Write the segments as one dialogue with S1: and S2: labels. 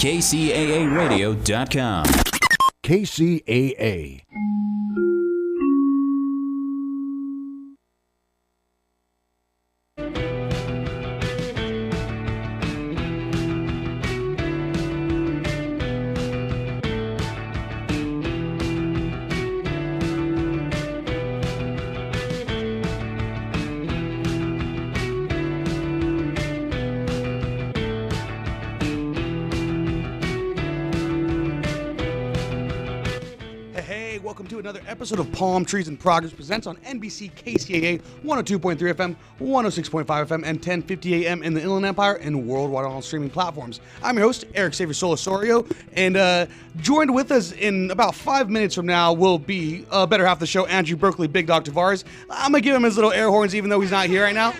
S1: KCAAradio.com.
S2: KCAA.
S3: Welcome to another episode of Palmtrees in Progress presents on NBC KCAA 102.3 FM, 106.5 FM, and 1050 AM in the Inland Empire and worldwide on all streaming platforms. I'm your host, Erick Osario, and joined with us in about 5 minutes from now will be better half of the show, Andrew Berkeley, Big Dog Tavares. I'm going to give him his little air horns even though he's not here right now.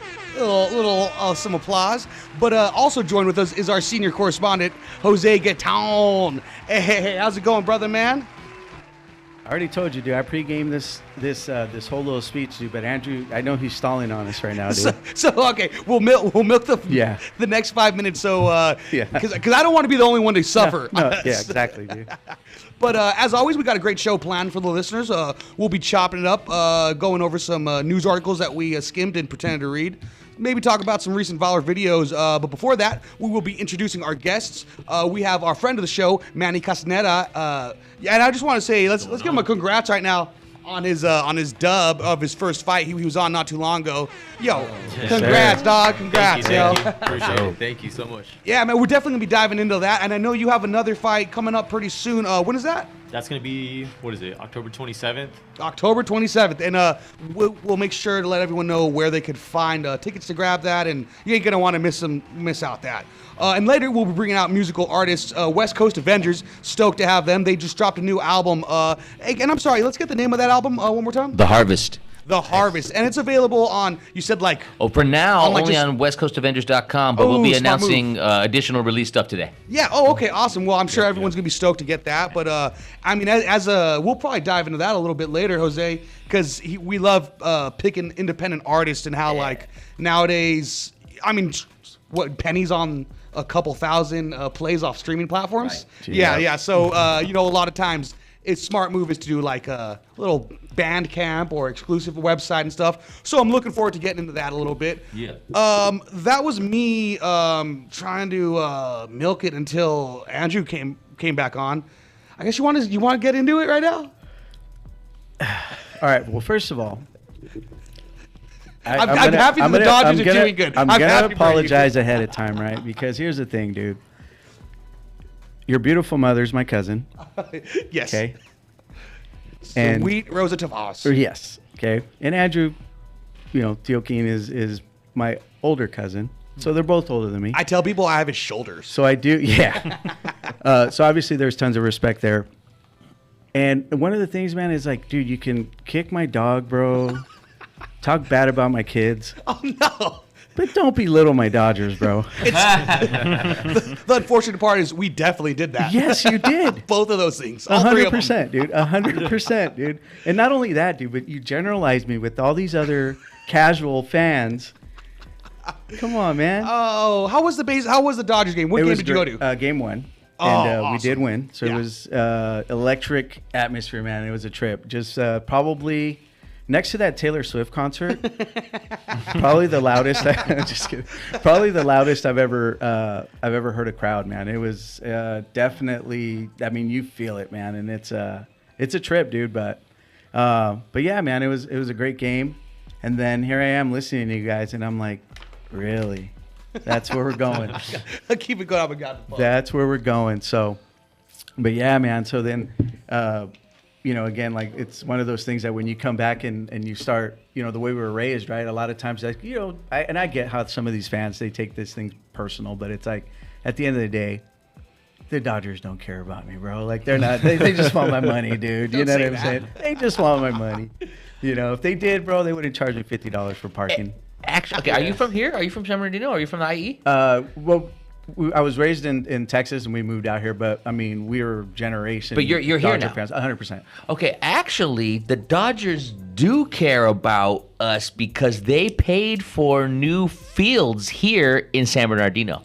S3: Some applause. But also joined with us is our senior correspondent, Jose Gaetan. Hey, how's it going, brother, man?
S4: I already told you, dude. I pre-gamed this whole little speech, dude. But Andrew, I know he's stalling on us right now, dude.
S3: So okay, we'll milk the next 5 minutes. So because I don't want to be the only one to suffer.
S4: No, yeah, exactly, dude.
S3: But as always, we got a great show planned for the listeners. We'll be chopping it up, going over some news articles that we skimmed and pretended to read. Maybe talk about some recent viral videos. But before that, we will be introducing our guests. We have our friend of the show, Manny Castaneda. And I just want to say, let's give him a congrats right now on his dub of his first fight. He was on not too long ago. Yo, congrats, dog. Congrats,
S5: Thank you. Appreciate it. Thank you so much.
S3: Yeah, man, we're definitely going to be diving into that. And I know you have another fight coming up pretty soon. When is that?
S5: That's going to be, October 27th?
S3: October 27th. And we'll make sure to let everyone know where they could find tickets to grab that. And you ain't going to want to miss out that. And later, we'll be bringing out musical artists, West Coast Avengers. Stoked to have them. They just dropped a new album. And I'm sorry, let's get the name of that album one more time.
S6: The Harvest.
S3: The Harvest. And it's available on, you said like...
S6: Oh, for now, only on westcoastavengers.com, but we'll be announcing additional release stuff today.
S3: Yeah, okay, awesome. Well, I'm sure everyone's going to be stoked to get that. But, I mean, we'll probably dive into that a little bit later, Jose, because we love picking independent artists and how, like, nowadays, I mean, what, pennies on a couple thousand plays off streaming platforms? Right. Yeah. So, a lot of times, it's smart move is to do like a little Bandcamp or exclusive website and stuff. So I'm looking forward to getting into that a little bit.
S6: Yeah.
S3: That was me trying to milk it until Andrew came back on. I guess you want to get into it right now?
S4: All right. Well, first of all,
S3: I'm happy that the Dodgers are doing good.
S4: I'm going to apologize ahead of time, right? Because here's the thing, dude. Your beautiful mother's my cousin.
S3: Yes.
S4: Okay.
S3: Sweet Rosa Tavares.
S4: Yes. Okay. And Andrew, Teokeen is my older cousin. So they're both older than me.
S3: I tell people I have his shoulders.
S4: So I do. Yeah. So obviously there's tons of respect there. And one of the things, man, is like, dude, you can kick my dog, bro. Talk bad about my kids.
S3: Oh, no.
S4: But don't belittle my Dodgers, bro.
S3: The unfortunate part is we definitely did that.
S4: Yes, you did.
S3: Both of those things. 100%,
S4: dude. 100%, dude. And not only that, dude, but you generalized me with all these other casual fans. Come on, man.
S3: Oh, how was the Dodgers game? What game did you go to?
S4: Game one.
S3: And
S4: awesome. We did win. So it was electric atmosphere, man. It was a trip. Just probably... Next to that Taylor Swift concert, probably the loudest. Just kidding. Probably the loudest I've ever heard a crowd, man. It was definitely. I mean, you feel it, man, and it's a trip, dude. But yeah, man, it was a great game. And then here I am listening to you guys, and I'm like, really? That's where we're going.
S3: Keep it going. I've got the phone.
S4: That's where we're going. So, but yeah, man. So then. Again, like it's one of those things that when you come back and you start, the way we were raised, right? A lot of times, like, I get how some of these fans, they take this thing personal, but it's like, at the end of the day, the Dodgers don't care about me, bro. Like they're not, they just want my money, dude. You know what I'm saying? They just want my money. If they did, bro, they wouldn't charge me $50 for parking.
S6: Actually, okay, are you from here? Are you from San Bernardino? Are you from the IE?
S4: Well, I was raised in Texas and we moved out here, but I mean, we were generation.
S6: But you're here now.
S4: Fans, 100%.
S6: Okay, actually, the Dodgers do care about us because they paid for new fields here in San Bernardino.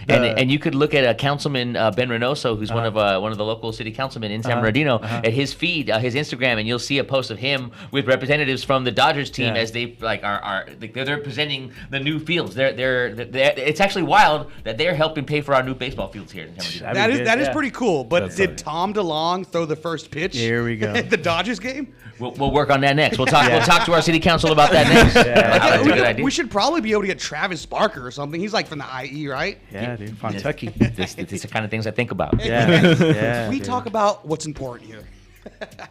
S6: And you could look at Councilman Ben Reynoso, who's one of the local city councilmen in San Bernardino, at his feed, his Instagram, and you'll see a post of him with representatives from the Dodgers team as they they're presenting the new fields. It's actually wild that they're helping pay for our new baseball fields here in San Bernardino.
S3: That is pretty cool. But did Tom DeLonge throw the first pitch?
S4: Here we go.
S3: At the Dodgers game?
S6: We'll work on that next. We'll talk to our city council about that next. That's a good idea.
S3: We should probably be able to get Travis Barker or something. He's like from the IE, right?
S4: Yeah, dude. Kentucky.
S6: These are the kind of things I think about.
S4: Yeah.
S3: We talk about what's important here.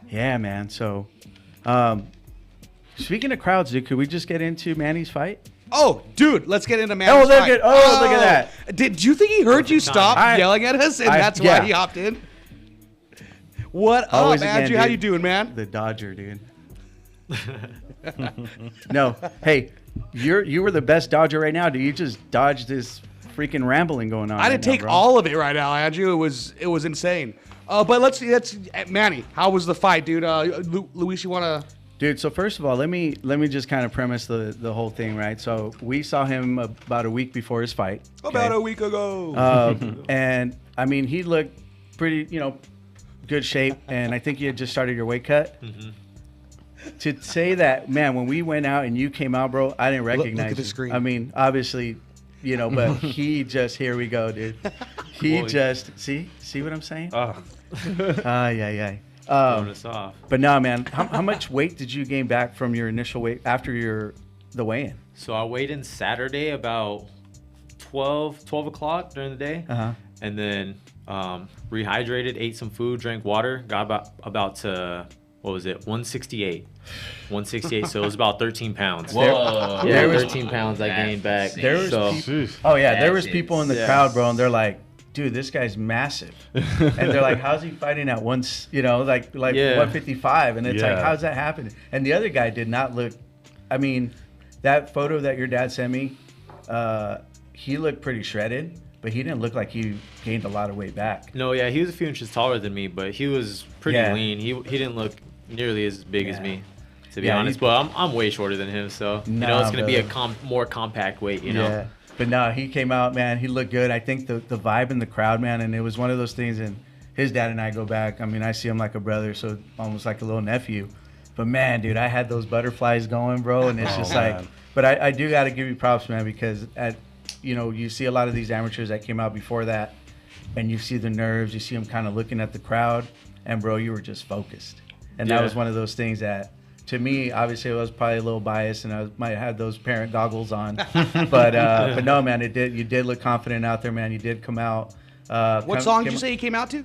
S4: Yeah, man. So, speaking of crowds, dude, could we just get into Manny's fight?
S3: Oh, dude, let's get into Manny's fight.
S4: Look at that.
S3: Did you think he heard you stop yelling at us, and that's why he hopped in? What up, Andrew? How you doing, man?
S4: The Dodger, dude. No, hey, you were the best Dodger right now. Dude, you just dodged this freaking rambling going on.
S3: I didn't take all of it right now, Andrew. It was insane. But let's Manny. How was the fight, dude? Luis, you wanna?
S4: Dude, so first of all, let me just kind of premise the whole thing, right? So we saw him about a week before his fight.
S3: About a week ago.
S4: And I mean, he looked pretty, good shape, and I think you had just started your weight cut. Mm-hmm. To say that, man, when we went out and you came out, bro, I didn't recognize
S3: look at the
S4: you.
S3: screen.
S4: I mean, obviously, but he just, here we go, dude. He just, see what I'm saying? Yeah.
S5: Throwing us off.
S4: But no, man, how much weight did you gain back from your initial weight after the weigh-in?
S5: So I weighed in Saturday about 12 o'clock during the day. And then rehydrated, ate some food, drank water, got about to, 168. 168, so it was about 13 pounds.
S6: Whoa.
S5: Yeah, 13 pounds I gained back.
S4: There was people in the crowd, bro, and they're like, dude, this guy's massive. And they're like, how's he fighting at once, like 155? And it's like, how's that happening? And the other guy did not look, I mean, that photo that your dad sent me, he looked pretty shredded, but he didn't look like he gained a lot of weight back.
S5: No, yeah, he was a few inches taller than me, but he was pretty lean. He didn't look nearly as big as me, to be honest. But I'm way shorter than him, so it's gonna be a more compact weight,
S4: Yeah. But no, he came out, man. He looked good. I think the vibe in the crowd, man, and it was one of those things. And his dad and I go back. I mean, I see him like a brother, so almost like a little nephew. But man, dude, I had those butterflies going, bro, and it's just like. But I do got to give you props, man, because you see a lot of these amateurs that came out before that, and you see the nerves. You see them kind of looking at the crowd, and bro, you were just focused. And that was one of those things that, to me, obviously, I was probably a little biased, and I might have had those parent goggles on. but no, man, you did look confident out there, man. You did come out.
S3: What song did you say you came out to?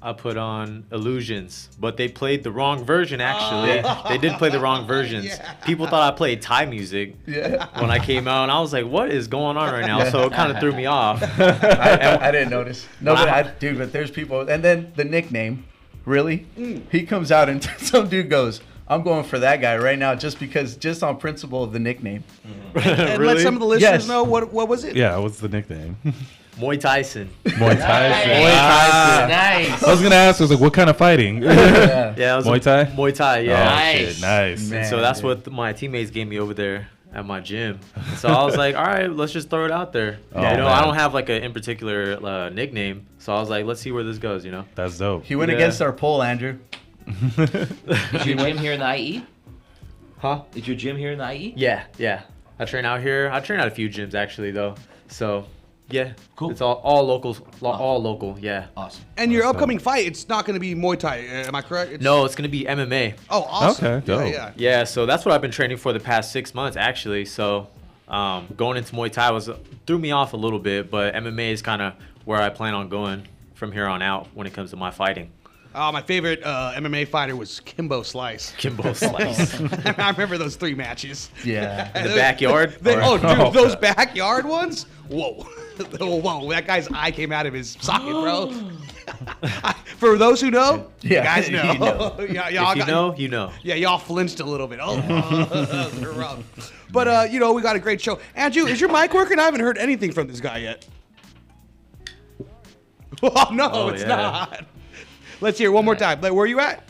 S5: I put on Illusions, but they played the wrong version, actually. They did play the wrong versions. People thought I played Thai music when I came out, and I was like, what is going on right now? So it kind of threw me off.
S4: I didn't notice. No, but there's people. And then the nickname, really? He comes out, and some dude goes, I'm going for that guy right now just on principle of the nickname.
S3: And
S1: Really?
S3: let some of the listeners know what was it?
S1: Yeah, what's the nickname?
S5: Muay Tyson.
S1: Muay Thai.
S6: Nice.
S1: I was gonna ask, I was like, what kind of fighting?
S5: Yeah, it was
S1: Muay Thai?
S5: Muay Thai, yeah.
S6: Nice.
S1: Shit, nice.
S4: Man.
S5: So that's what my teammates gave me over there at my gym. So I was like, all right, let's just throw it out there. I don't have like a in particular nickname. So I was like, let's see where this goes,
S1: That's dope.
S4: He went against our poll, Andrew.
S6: Is your gym here in the IE?
S5: Huh?
S6: Is your gym here in the IE?
S5: Yeah. I train out here. I train at a few gyms actually though. So yeah,
S6: Cool.
S5: It's all local. Yeah.
S6: Awesome.
S3: And your upcoming fight, it's not going to be Muay Thai. Am I correct?
S5: No, it's gonna be MMA.
S3: Oh, awesome.
S1: Okay, dope.
S3: Yeah.
S5: Yeah, so that's what I've been training for the past 6 months actually. So going into Muay Thai threw me off a little bit, but MMA is kind of where I plan on going from here on out when it comes to my fighting.
S3: My favorite MMA fighter was Kimbo Slice.
S5: Kimbo Slice.
S3: I remember those 3 matches.
S4: Yeah.
S5: In the backyard?
S3: Those backyard ones? Whoa. Whoa, that guy's eye came out of his socket, bro. For those who know, you guys know.
S4: You know.
S5: You know.
S3: Yeah, y'all flinched a little bit. That was rough. But, we got a great show. Andrew, is your mic working? I haven't heard anything from this guy yet. Oh, no, it's not. Let's hear it one more time. Like, where are you at?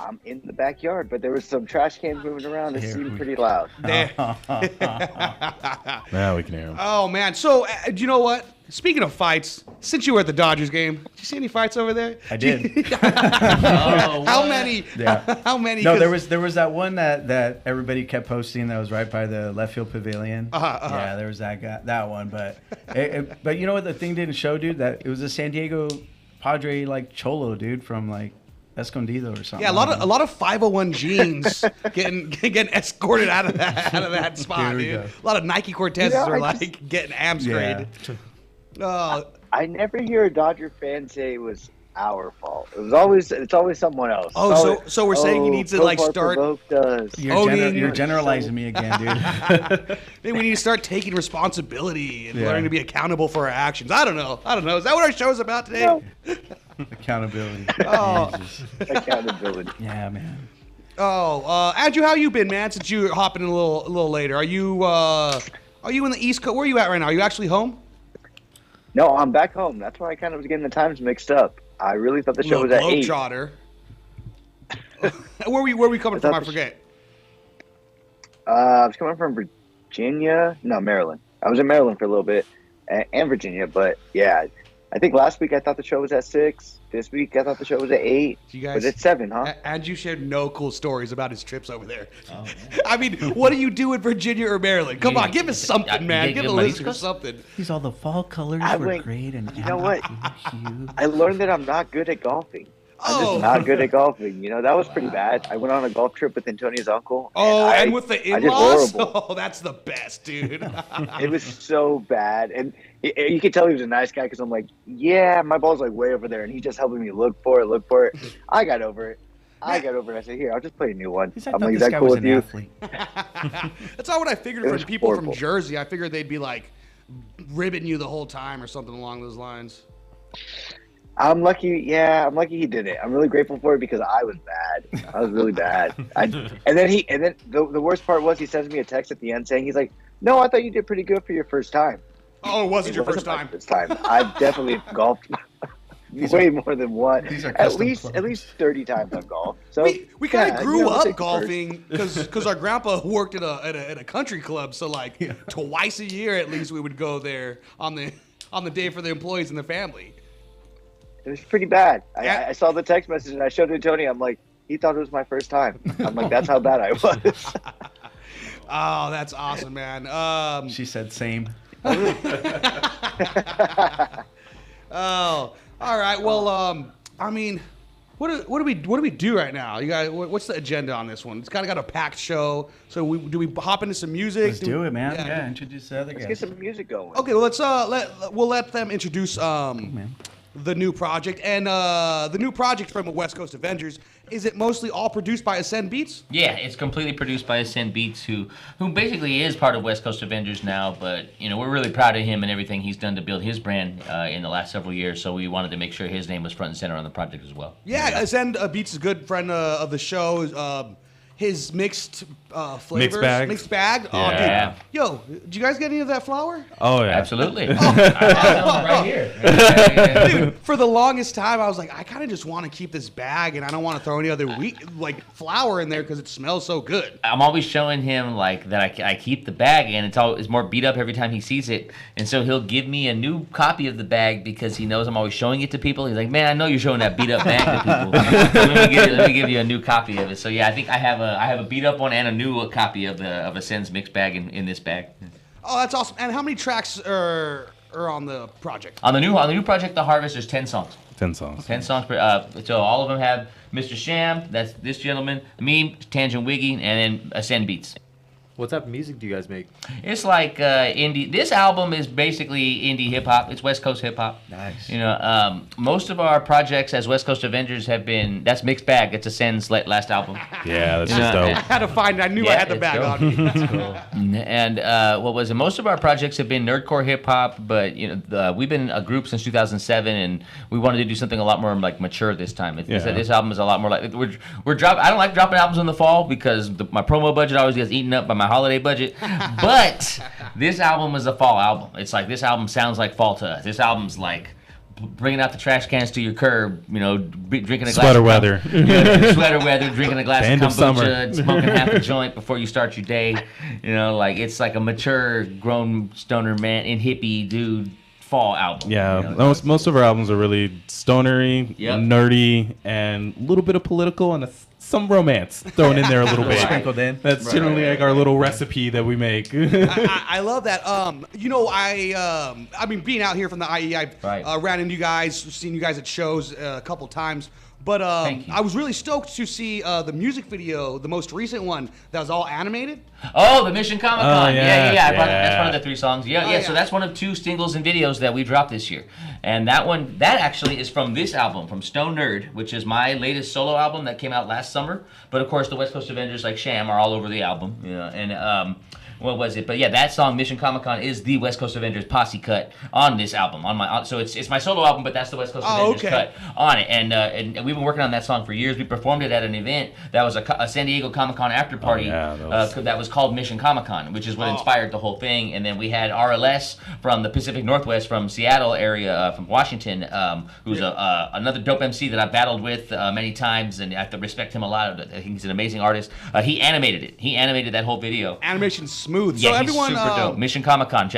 S2: I'm in the backyard, but there was some trash cans moving around. It seemed pretty loud.
S1: Now we can hear him.
S3: Oh man! So do you know what? Speaking of fights, since you were at the Dodgers game, did you see any fights over there?
S4: I did.
S3: How many?
S4: Yeah.
S3: How many?
S4: No, there was that one that everybody kept posting that was right by the left field pavilion. Yeah, there was that one, but but you know what the thing didn't show, dude? That it was a San Diego Padre like cholo dude from like Escondido or something.
S3: Yeah, a lot of 501 jeans getting escorted out of that spot, dude. A lot of Nike Cortezes are like getting amscrayed.
S4: Yeah.
S2: I never hear a Dodger fan say it was our fault. It's always someone else.
S3: Oh, so we're saying he needs to like start.
S4: You're generalizing me again, dude.
S3: Maybe we need to start taking responsibility and learning to be accountable for our actions. I don't know. Is that what our show's about today?
S2: No.
S4: Accountability.
S3: Oh.
S2: Accountability.
S4: Yeah, man.
S3: Oh, Andrew, how you been, man? Since you're hopping in a little later, are you in the East Coast? Where are you at right now? Are you actually home?
S2: No, I'm back home. That's why I kind of was getting the times mixed up. I really thought the show was at 8.
S3: Globetrotter. Where we coming from? I forget.
S2: I was coming from Virginia. No, Maryland. I was in Maryland for a little bit, and Virginia. But yeah, I think last week I thought the show was at 6. This week I thought the show was at 8.
S3: You guys,
S2: but it's 7, huh?
S3: Andrew shared no cool stories about his trips over there. Oh, I mean, what do you do in Virginia or Maryland? Come on, give us something, man. Give the listeners something.
S4: All the fall colors were great, and
S2: you know what? I learned that I'm not good at golfing. I'm just not good at golfing. You know, that was pretty bad. I went on a golf trip with Antonio's uncle.
S3: And with the in-laws? Oh, that's the best, dude.
S2: It was so bad. And you could tell he was a nice guy because I'm like, yeah, my ball's like way over there. And he's just helping me look for it. I got over it. I said, here, I'll just play a new one. I'm like, is that cool with you?
S3: That's not what I figured from people from Jersey. I figured they'd be like ribbing you the whole time or something along those lines.
S2: I'm lucky. Yeah, I'm lucky he did it. I'm really grateful for it because I was bad. I was really bad. And then the worst part was he sends me a text at the end saying, he's like, no, I thought you did pretty good for your first time.
S3: Oh, it wasn't your first time?
S2: First time. I've definitely golfed way more than one. At least 30 times I've golfed. So
S3: we kind of grew up golfing because our grandpa worked at a country club. So like twice a year at least we would go there on the day for the employees and the family.
S2: It was pretty bad. I saw the text message and I showed it to Tony. I'm like, he thought it was my first time. I'm like, that's how bad I was.
S3: Oh, that's awesome, man.
S4: She said same.
S3: Oh, all right. Well, I mean, what do we do right now? You guys, what's the agenda on this one? It's kind of got a packed show. So do we hop into some music?
S4: Let's do it, man. Yeah, introduce the other guys.
S2: Let's get some music going.
S3: Okay, well, we'll let them introduce the new project. And the new project from West Coast Avengers, is it mostly all produced by Ascend Beats?
S6: Yeah, it's completely produced by Ascend Beats, who basically is part of West Coast Avengers now. But we're really proud of him and everything he's done to build his brand in the last several years. So we wanted to make sure his name was front and center on the project as well.
S3: Yeah, Ascend Beats is a good friend of the show. His mixed flavors. Mixed bag.
S6: Yeah.
S3: Oh, dude. Yo, did you guys get any of that flour?
S1: Oh, yeah.
S6: Absolutely. Right here.
S3: Dude, for the longest time, I was like, I kind of just want to keep this bag, and I don't want to throw any other flour in there because it smells so good.
S6: I'm always showing him that I keep the bag, and it's more beat up every time he sees it. And so he'll give me a new copy of the bag because he knows I'm always showing it to people. He's like, man, I know you're showing that beat up bag to people. So let me give you a new copy of it. So yeah, I think I have a beat up one and a new copy of Ascend's mixed bag in this bag.
S3: Oh, that's awesome. And how many tracks are on the project?
S6: On the new project, The Harvest, there's 10 songs.
S1: 10 songs.
S6: 10 songs. So all of them have Mr. Sham, that's this gentleman, me, Tangent Wiggy, and then Ascend Beats.
S5: What type of music do you guys make?
S6: It's like indie. This album is basically indie hip hop. It's West Coast hip hop.
S4: Nice.
S6: Most of our projects as West Coast Avengers have been. That's Mixed Bag. It's Ascend's last album.
S1: Yeah, that's just dope.
S3: I had to find it. I knew I had the bag on me.
S6: That's cool. And what was it? Most of our projects have been nerdcore hip hop, but we've been a group since 2007, and we wanted to do something a lot more mature this time. This album is a lot more like we're dropping. I don't like dropping albums in the fall because my promo budget always gets eaten up by my holiday budget. But this album is a fall album. It's like this album sounds like fall to us. This album's like bringing out the trash cans to your curb, drinking a glass
S1: Sweater
S6: of
S1: weather.
S6: sweater weather, drinking a glass
S1: End
S6: of
S1: of summer.
S6: kombucha, smoking half a joint before you start your day. It's like a mature, grown stoner man and hippie dude fall album.
S1: Yeah, most of our albums are really stonery, nerdy, and a little bit of political and some romance thrown in there a little bit.
S4: Sprinkled in.
S1: That's generally like our little recipe that we make.
S3: I love that. Being out here from the IE, I've ran into you guys, seen you guys at shows a couple times. But I was really stoked to see the music video, the most recent one, that was all animated.
S6: Oh, the Mission Comic Con. That's one of the 3 songs.
S3: Yeah.
S6: So that's one of 2 singles and videos that we dropped this year. And that actually is from this album, from Stone Nerd, which is my latest solo album that came out last summer. But of course, the West Coast Avengers, like Sham, are all over the album. What was it? But yeah, that song Mission Comic Con is the West Coast Avengers posse cut on this album. So it's my solo album, but that's the West Coast Avengers cut on it. And we've been working on that song for years. We performed it at an event that was a San Diego Comic Con after party that was called Mission Comic Con, which is what inspired the whole thing. And then we had RLS from the Pacific Northwest, from Seattle area, from Washington, who's another dope MC that I've battled with many times, and I have to respect him a lot. I think he's an amazing artist. He animated it. He animated that whole video.
S3: Animation smooth.
S6: Yeah,
S3: so everyone,
S6: he's super dope. Mission Comic Con on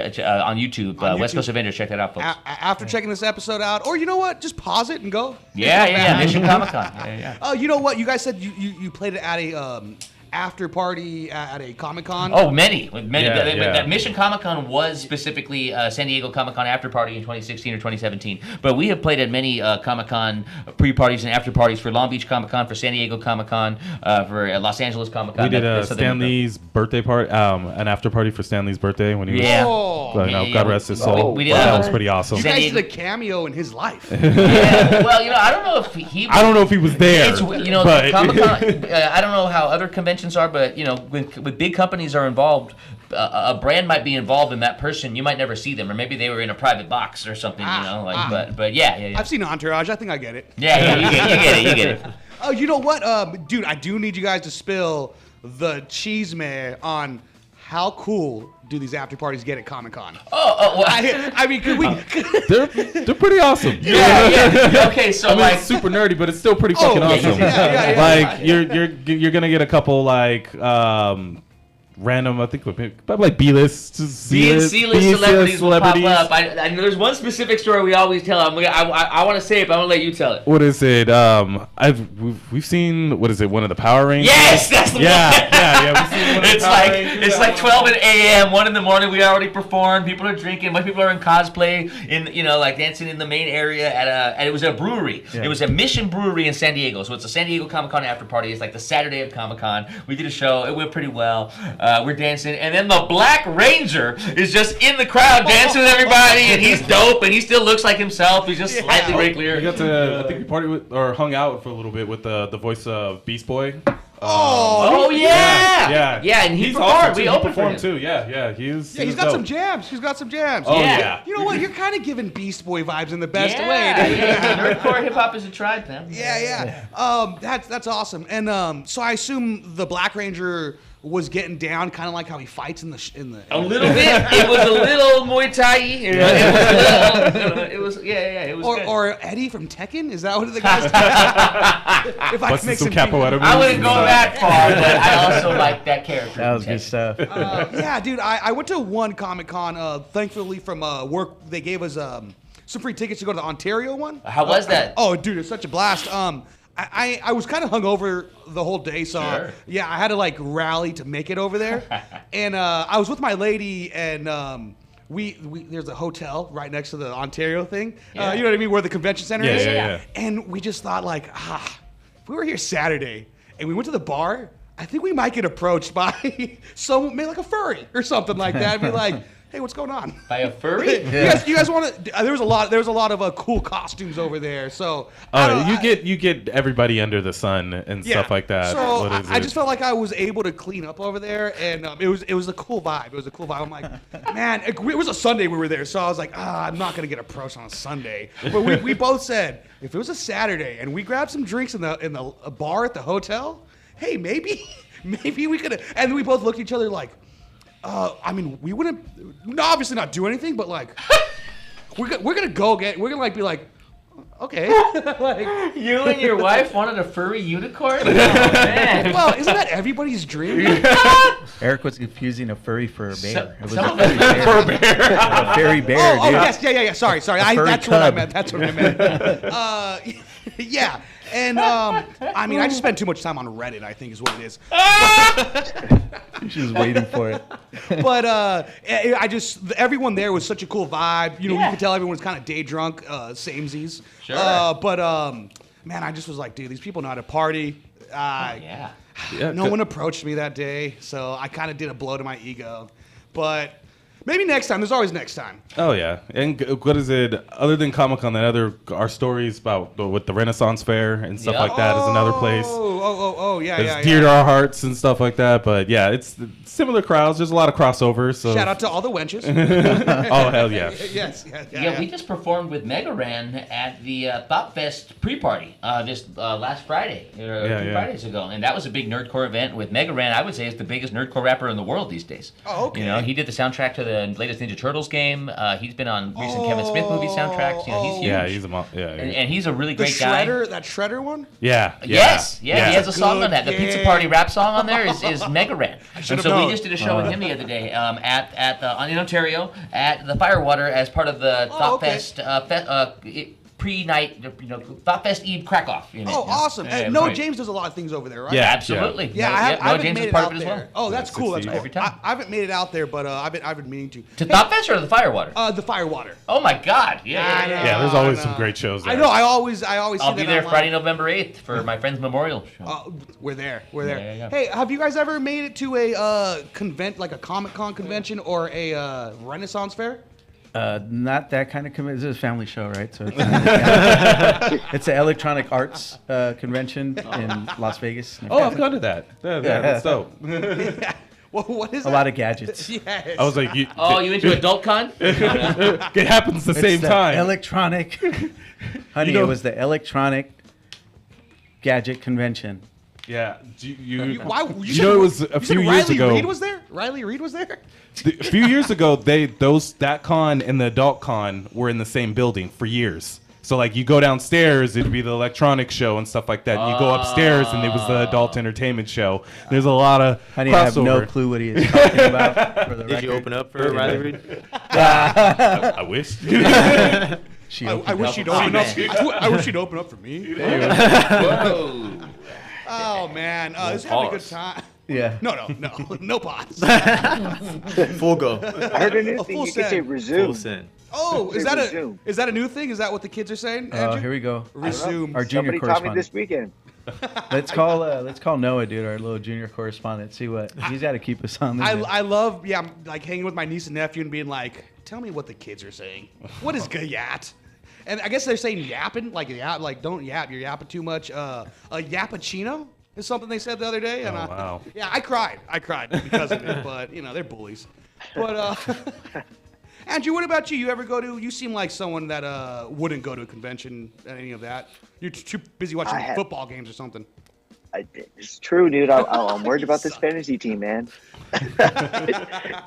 S6: YouTube. West Coast Avengers. Check that out, folks.
S3: After checking this episode out, or you know what, just pause it and go.
S6: Yeah. Mission Comic Con. Yeah.
S3: Oh, you know what? You guys said you played it at a after party at a Comic-Con.
S6: Oh, many.
S1: Yeah.
S6: That Mission Comic-Con was specifically San Diego Comic-Con after party in 2016 or 2017. But we have played at many Comic-Con pre-parties and after parties for Long Beach Comic-Con, for San Diego Comic-Con, for Los Angeles Comic-Con.
S1: We did Stan Lee's birthday party, an after party for Stan Lee's birthday when he was, God rest his soul. That was pretty awesome.
S3: You guys did a cameo in his life.
S6: Yeah, well, I don't know if he.
S1: I don't know if he was there.
S6: Comic-Con. I don't know how other conventions are, but when big companies are involved, a brand might be involved in that person. You might never see them, or maybe they were in a private box or something. But yeah.
S3: I've seen Entourage. I think I get it.
S6: Yeah, you get it.
S3: Oh, you know what, dude? I do need you guys to spill the cheese on how cool do these after parties get at Comic-Con?
S6: Well,
S3: I mean, could we?
S1: They're pretty awesome.
S6: Yeah. Okay, so
S1: it's super nerdy, but it's still pretty fucking awesome.
S3: Yeah.
S1: You're gonna get a couple random, I think, like B-list,
S6: C-list celebrities will pop up. I know there's one specific story we always tell. I want to say it, but I'm gonna let you tell it.
S1: What is it? We've seen, what is it? One of the Power Rangers.
S6: Yes, that's the one.
S1: Yeah. We've seen one of the Power Rangers.
S6: It's like 12 a.m., 1 in the morning. We already performed. People are drinking. Most people are in cosplay, dancing in the main area and it was a brewery. Yeah. It was a Mission Brewery in San Diego. So it's a San Diego Comic-Con after party. It's like the Saturday of Comic-Con. We did a show. It went pretty well. We're dancing, and then the Black Ranger is just in the crowd dancing with everybody, and he's dope, and he still looks like himself. He's just slightly regular.
S1: We got to, I think we partied with, or hung out for a little bit with the voice of Beast Boy.
S6: Yeah, and he performed.
S1: Awesome
S6: we opened for him
S1: too. Yeah. He's
S3: got some jams. He's got some jams.
S1: Oh yeah.
S3: You know what? You're kind of giving Beast Boy vibes in the best way.
S6: Nerdcore hip hop is a tribe, man.
S3: Yeah. That's awesome. And so I assume the Black Ranger was getting down, kind of like how he fights in the.
S6: A little bit. It was a little Muay Thai. It was good.
S3: Or Eddie from Tekken. Is that what the guy's? If I can make some
S1: capoeira moves.
S6: I wouldn't go that far, but I also like that character.
S4: That was good stuff.
S3: Yeah, dude. I went to one Comic-Con. Thankfully, from work, they gave us some free tickets to go to the Ontario one.
S6: How was that?
S3: Oh, dude, it's such a blast. I was kind of hungover the whole day, so I had to rally to make it over there. And I was with my lady, and we there's a hotel right next to the Ontario thing. You know what I mean, where the convention center is.
S1: Yeah.
S3: And we just thought if we were here Saturday and we went to the bar, I think we might get approached by someone, maybe like a furry or something like that, and be like, hey, what's going on?
S6: By a furry?
S3: You guys want to? There's a lot of cool costumes over there. So
S1: you get everybody under the sun and stuff like that.
S3: So I just felt like I was able to clean up over there, and it was a cool vibe. It was a cool vibe. I'm like, man, it was a Sunday we were there, so I was like, I'm not gonna get approached on a Sunday. But we both said if it was a Saturday and we grabbed some drinks in the bar at the hotel, hey, maybe we could. And we both looked at each other like. We wouldn't obviously not do anything, but we're gonna go we're gonna be like, Okay. Like,
S6: You and your wife wanted a furry unicorn? Oh, man.
S3: well, isn't that everybody's dream?
S4: Eric was confusing a furry for a bear. It was
S6: some
S4: a
S6: of it-
S4: furry bear. A furry bear,
S3: Oh,
S4: dude.
S3: yes, yeah. Sorry.
S4: furry
S3: That's what I
S4: cub.
S3: meant. That's what I meant. Yeah. And I mean, I just spend too much time on Reddit, I think is what it is.
S4: She was waiting for it.
S3: But I just everyone there was such a cool vibe. You know,
S6: Yeah.
S3: you could tell everyone was kind of day drunk, samesies.
S6: Sure.
S3: But man, I just was like, dude, these people know how to party.
S6: Yeah.
S3: No one approached me that day, so I kind of did a blow to my ego. But maybe next time. There's always next time.
S1: Oh yeah, and what is it? Other than Comic-Con, our stories about with the Renaissance Fair and stuff
S6: Yeah.
S1: like that is another place.
S3: Oh, yeah,
S1: It's
S3: yeah.
S1: dear to our hearts and stuff like that. But yeah, it's similar crowds. There's a lot of crossovers. So
S3: Shout out to all the wenches.
S1: oh hell yeah.
S3: Yes.
S6: Yeah, we just performed with Mega Ran at the Thought Fest pre-party this last Friday, or
S1: Yeah,
S6: 2
S1: yeah.
S6: Fridays ago, and that was a big nerdcore event with Mega Ran. I would say is the biggest nerdcore rapper in the world these days.
S3: Oh, okay.
S6: You know, he did the soundtrack to the latest Ninja Turtles game. He's been on recent Kevin Smith movie soundtracks. You know, he's huge.
S1: Yeah, he's a
S6: and he's a really
S3: The
S6: great guy.
S3: Shredder, that Shredder one?
S1: yeah.
S6: Yes, he has a song
S3: Good,
S6: on that. The Pizza
S3: yeah.
S6: Party rap song on there is Mega Ran. And
S3: should've
S6: so
S3: known.
S6: we just did a show with him the other day in Ontario at the Firewater as part of the Thought
S3: okay.
S6: Fest pre-night, Thought Fest Eve crack-off.
S3: Oh, awesome.
S6: Yeah,
S3: Noah
S6: right.
S3: James does a lot of things over there, right?
S1: Yeah.
S6: Absolutely.
S3: Yeah,
S6: No,
S3: I
S6: Noah
S3: haven't
S6: James
S3: made
S6: is
S3: it
S6: part
S3: out
S6: of it as
S3: there.
S6: well.
S3: Oh, that's
S1: Yeah,
S3: cool. That's
S1: 60
S3: cool.
S6: every time.
S3: I haven't made it out there, but I've been meaning to.
S6: To Thought Fest or to the Firewater?
S3: The Firewater.
S6: Oh my God! Yeah.
S1: Yeah, there's always some great shows there.
S3: I know. I always see
S6: I'll
S3: that
S6: be there
S3: online.
S6: Friday, November 8th for my friend's memorial show.
S3: We're there.
S6: Yeah.
S3: Hey, have you guys ever made it to a convent, like a Comic-Con convention or a Renaissance fair?
S4: Not that kind of convention. This is a family show, right? So it's an electronic arts convention in Las Vegas.
S1: Oh, I've gone to that. Yeah, that's dope.
S3: Well, what is
S4: A
S3: that?
S4: lot of gadgets.
S3: Yes.
S1: I was like, you
S6: You into Adult Con?
S1: it happens the same
S4: It's the
S1: time.
S4: Electronic. Honey,
S1: You know-
S4: it was the electronic gadget convention.
S1: Yeah.
S3: Why?
S1: You know, it was a few years ago.
S3: Riley Reid was there. Riley Reid was there.
S1: A few years ago, that con and the adult con were in the same building for years. So like you go downstairs, it'd be the electronic show and stuff like that. And you go upstairs, and it was the adult entertainment show. There's a lot of
S4: Honey, I have
S1: crossover.
S4: no clue what he is talking about. For the
S5: Did you
S4: record.
S5: open up for Riley Reid?
S1: I wish.
S4: She
S3: I
S4: opened
S3: wish
S4: up.
S3: she'd open up. I wish she'd open up for me.
S6: Whoa.
S3: Oh man, this is having a good
S5: Pause.
S3: time.
S4: Yeah.
S3: No pause.
S5: Full go.
S2: I heard a new
S3: A
S2: thing.
S3: full
S2: You can say
S3: send.
S2: resume.
S5: Full send.
S3: Oh, is
S2: Say
S3: that
S2: resume.
S3: a new thing? Is that what the kids are saying?
S4: Oh,
S3: Andrew?
S4: here we go.
S3: Resume.
S4: Our junior
S2: Somebody taught me
S4: correspondent.
S2: this weekend.
S4: Let's call Noah, dude, our little junior correspondent. See what he's got to keep us on.
S3: I love I'm like hanging with my niece and nephew and being like, tell me what the kids are saying. What is gayat? And I guess they're saying yapping, like don't yap, you're yapping too much. A yappuccino is something they said the other day. And
S1: Oh, wow.
S3: Yeah, I cried because of it, but they're bullies. But Andrew, what about you? You seem like someone that wouldn't go to a convention and any of that. You're too busy watching football games or something.
S2: It's true, dude. I'm worried about this fantasy team, man.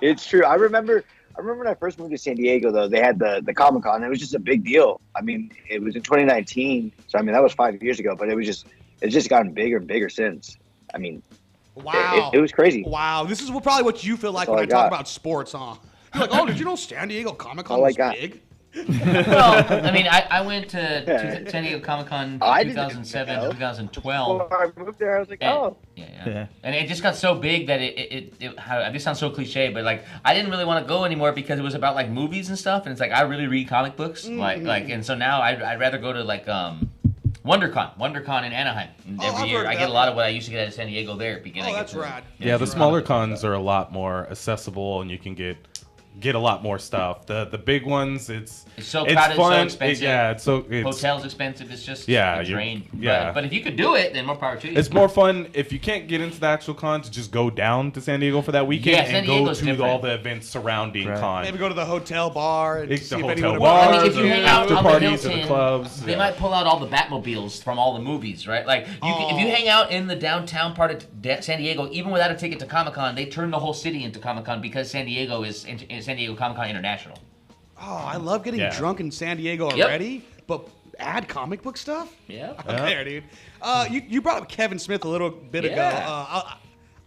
S2: It's true. I remember when I first moved to San Diego, though, they had the Comic-Con. It was just a big deal. I mean, it was in 2019. So, I mean, that was 5 years ago. But it's just gotten bigger and bigger since. I mean,
S3: Wow.
S2: it was crazy.
S3: Wow. This is probably what you feel like
S2: That's all
S3: when I
S2: I
S3: talk
S2: got.
S3: about sports, huh? You're like, oh, did you know San Diego Comic-Con
S2: All I
S3: was
S2: got.
S3: big?
S6: Well, I mean, I went to San Diego Comic Con
S2: I didn't
S6: 2007,
S2: know.
S6: 2012.
S2: Before I moved there, I was like,
S6: And,
S2: oh.
S6: yeah. And it just got so big that this sounds so cliche, but like I didn't really want to go anymore because it was about like movies and stuff, and it's like I really read comic books, like, and so now I'd rather go to like WonderCon in Anaheim. And
S3: Oh,
S6: every
S3: I've
S6: year
S3: heard
S6: I
S3: of
S6: get a
S3: that
S6: lot
S3: one.
S6: of what I used to get out of San Diego there.
S3: Oh, that's rad.
S1: Yeah, the smaller cons are a lot more accessible, and you can get a lot more stuff. The big ones, it's
S6: so crowded, so
S1: fun.
S6: expensive.
S1: It's
S6: Hotels expensive. It's just
S1: Yeah,
S6: a
S1: you're-
S6: drain.
S1: yeah.
S6: But if you could do it, then more power to you.
S1: It's more fun if you can't get into the actual con to just go down to San Diego for that weekend
S6: Yeah, San
S1: and go
S6: Diego's
S1: to
S6: different.
S1: all the events surrounding con.
S3: Maybe go to the hotel bar and
S1: It's
S3: see
S1: the
S3: if
S1: hotel
S3: anyone
S1: bars,
S6: I mean, if you
S1: or
S6: hang out
S1: after
S6: on the
S1: parties or the
S6: Hilton,
S1: clubs.
S6: they
S1: yeah.
S6: might pull out all the Batmobiles from all the movies, right? Like, if you hang out in the downtown part of San Diego, even without a ticket to Comic-Con, they turn the whole city into Comic-Con because San Diego is in San Diego Comic-Con International.
S3: Oh, I love getting
S1: Yeah.
S3: drunk in San Diego
S6: Yep.
S3: already, but add comic book stuff?
S6: Yeah.
S3: There, dude. You brought up Kevin Smith a little bit ago. I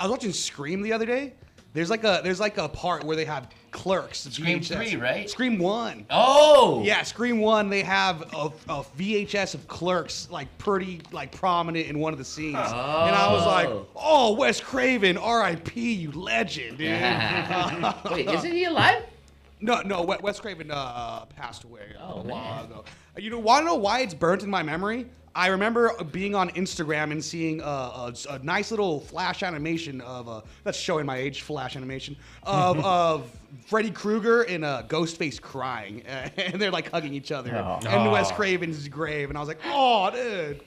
S3: was watching Scream the other day. There's like a part where they have Clerks.
S6: Scream
S3: VHS.
S6: 3, right?
S3: Scream 1.
S6: Oh.
S3: Yeah, Scream 1. They have a VHS of Clerks like pretty like prominent in one of the scenes, and I was like, oh, Wes Craven, R.I.P. You legend, dude.
S6: Wait, isn't he alive?
S3: No, Wes Craven passed away a while ago. You know, want to know why it's burnt in my memory? I remember being on Instagram and seeing a nice little flash animation of that's showing my age, flash animation of Freddy Krueger and Ghostface crying, and they're like hugging each other, and Wes Craven's grave, and I was like, oh, dude.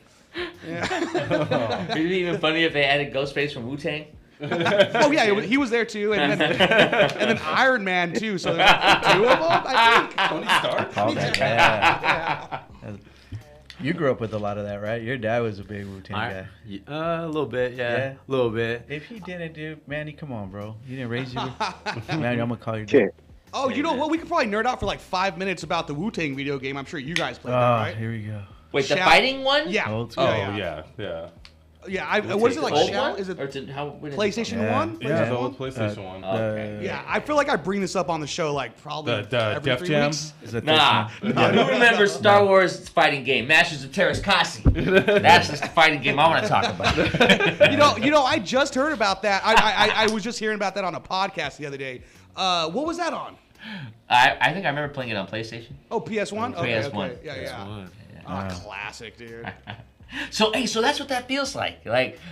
S3: Yeah.
S6: It'd be even funny if they added Ghostface from Wu-Tang.
S3: Oh yeah, he was there too, and then Iron Man too. So there's like 2 of them, I think.
S1: Tony Stark.
S4: All that, yeah. You grew up with a lot of that, right? Your dad was a big Wu-Tang guy.
S5: A little bit, yeah. A little bit.
S4: If he didn't, dude, Manny, come on, bro. You didn't raise you. Manny, I'm gonna call you. Dad.
S3: Oh, you know what? We could probably nerd out for like 5 minutes about the Wu-Tang video game. I'm sure you guys played that, right?
S4: Here we go.
S6: Wait, the fighting one?
S3: Yeah.
S4: Old school.
S3: Yeah.
S1: Yeah.
S3: What is it like?
S6: Old
S3: Shao?
S6: one?
S3: Is it
S6: Or when
S3: PlayStation
S4: Yeah.
S3: 1?
S1: Yeah, the
S3: PlayStation
S1: old
S3: 1?
S1: PlayStation 1.
S6: Okay.
S3: Yeah, I feel like I bring this up on the show like probably
S1: The
S3: every
S1: Def
S3: 3
S1: Jam?
S3: weeks.
S4: Is it
S6: Nah. Who remembers Star Wars fighting game? Masters of Terrascasi. That's the fighting game I want to talk about.
S3: You know, I just heard about that. I was just hearing about that on a podcast the other day. What was that on?
S6: I think I remember playing it on PlayStation.
S3: Oh, PS1? Okay,
S6: PS1.
S3: okay. Yeah. Oh, classic, dude.
S6: So that's what that feels like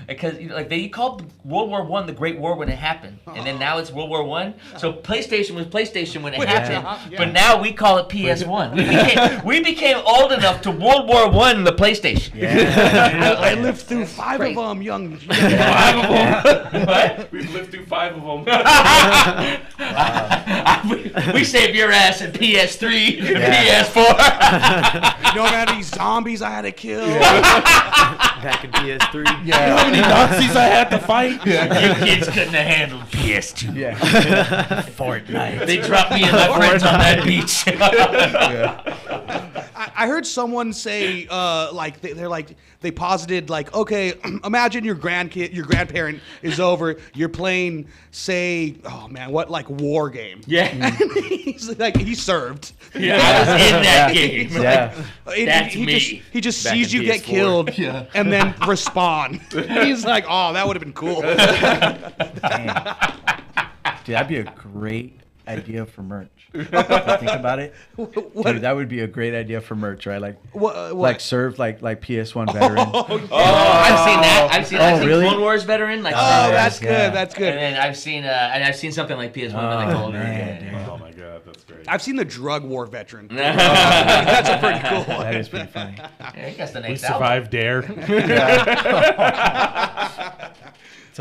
S6: because they called World War I the Great War when it happened, and then now it's World War I. So PlayStation was PlayStation when it happened, but now we call it PS1. We became old enough to World War I the PlayStation.
S3: Yeah. I lived through 5 of them, young.
S1: 5 of them. What? We've lived through 5 of them.
S6: We saved your ass in PS3, PS4.
S3: You know how many zombies I had to kill?
S5: Back in PS3.
S1: You know how many Nazis I had to fight?
S6: You kids couldn't have handled PS2.
S4: Yeah.
S6: Fortnite. They dropped me and my friends on that beach.
S3: I heard someone say, they posited, like, okay, imagine your grandparent is over, you're playing, say, war game.
S6: Yeah.
S3: And he's like, he served.
S6: Yeah, I was in that game.
S4: Yeah.
S6: That's me.
S3: He just
S5: Back
S3: sees
S5: in
S3: you get
S5: PS4.
S3: killed and then respawn. He's like, oh, that would have been cool.
S4: Dude, that'd be a great idea for merch. Think about it. Dude, that would be a great idea for merch, right? Like, like serve like PS1 veteran.
S6: I've seen that. I've seen
S4: really?
S6: Clone Wars veteran. Like,
S3: that's good.
S4: Yeah.
S3: That's good.
S6: And then I've seen something like PS1 that I told
S1: Oh my god, that's great.
S3: I've seen the drug war veteran. That's a pretty cool one.
S4: That is pretty funny.
S6: I guess the
S1: We
S6: next album.
S1: survived Dare.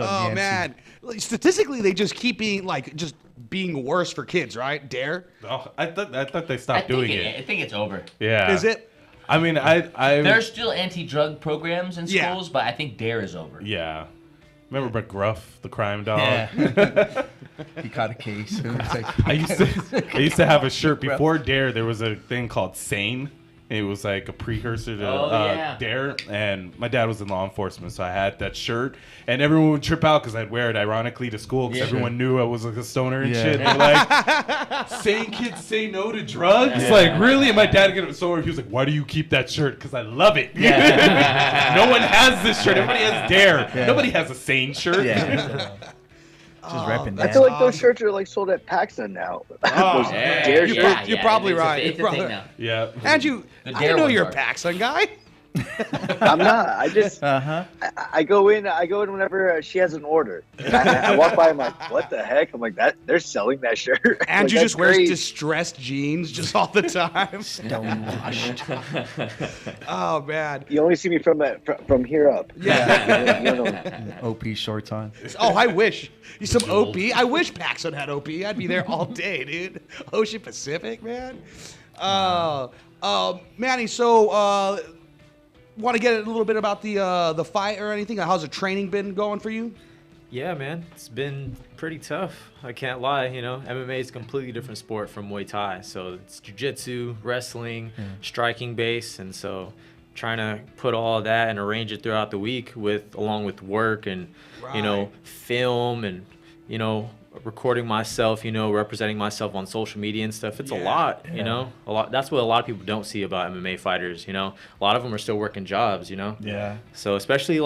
S3: Oh man, statistically they just keep being worse for kids, right? Dare.
S1: Oh, I thought they stopped doing it.
S6: I think it's over.
S1: Yeah.
S3: Is it?
S1: I mean,
S6: There's still anti-drug programs in
S3: Yeah.
S6: schools, but I think Dare is over.
S1: Yeah. Remember McGruff, the crime dog?
S4: Yeah. He caught a case. It was like,
S1: I used to have a shirt before Dare. There was a thing called Sane. It was like a precursor to Dare, and my dad was in law enforcement, so I had that shirt, and everyone would trip out because I'd wear it ironically to school because everyone knew I was like a stoner and shit. They're like, sane kids say no to drugs?
S4: Yeah.
S1: Like, really? And my dad got so he was like, why do you keep that shirt? Because I love it. No one has this shirt. Everybody has Dare.
S4: Yeah.
S1: Nobody has a Sane shirt.
S4: yeah. Just repping that.
S2: I feel like those shirts are like sold at PacSun now. Those Dare shirts.
S3: You're probably right.
S6: It's a thing now.
S1: Yeah.
S3: Andrew,
S6: The
S3: I
S6: Dare
S3: know
S6: ones
S3: you're
S6: are.
S3: a PacSun guy.
S2: I'm not. I just
S4: Uh-huh.
S2: I go in whenever she has an order. I walk by. I'm like, what the heck? I'm like, that they're selling that shirt.
S3: Andrew
S2: Like,
S3: just
S2: that's
S3: wears
S2: great.
S3: distressed jeans just all the time. Oh man.
S2: You only see me from here up.
S3: Yeah.
S2: You know,
S4: OP shorts on.
S3: Oh, I wish. Some OP. I wish PacSun had OP. I'd be there all day, dude. Ocean Pacific, man. Manny, so want to get a little bit about the fight or anything? How's the training been going for you?
S5: Yeah, man, it's been pretty tough. I can't lie. MMA is a completely different sport from Muay Thai. So it's jiu-jitsu, wrestling, striking base, and so trying to put all of that and arrange it throughout the week along with work and film and recording myself, representing myself on social media and stuff. It's a lot, a lot. That's what a lot of people don't see about MMA fighters. A lot of them are still working jobs.
S4: Yeah.
S5: So especially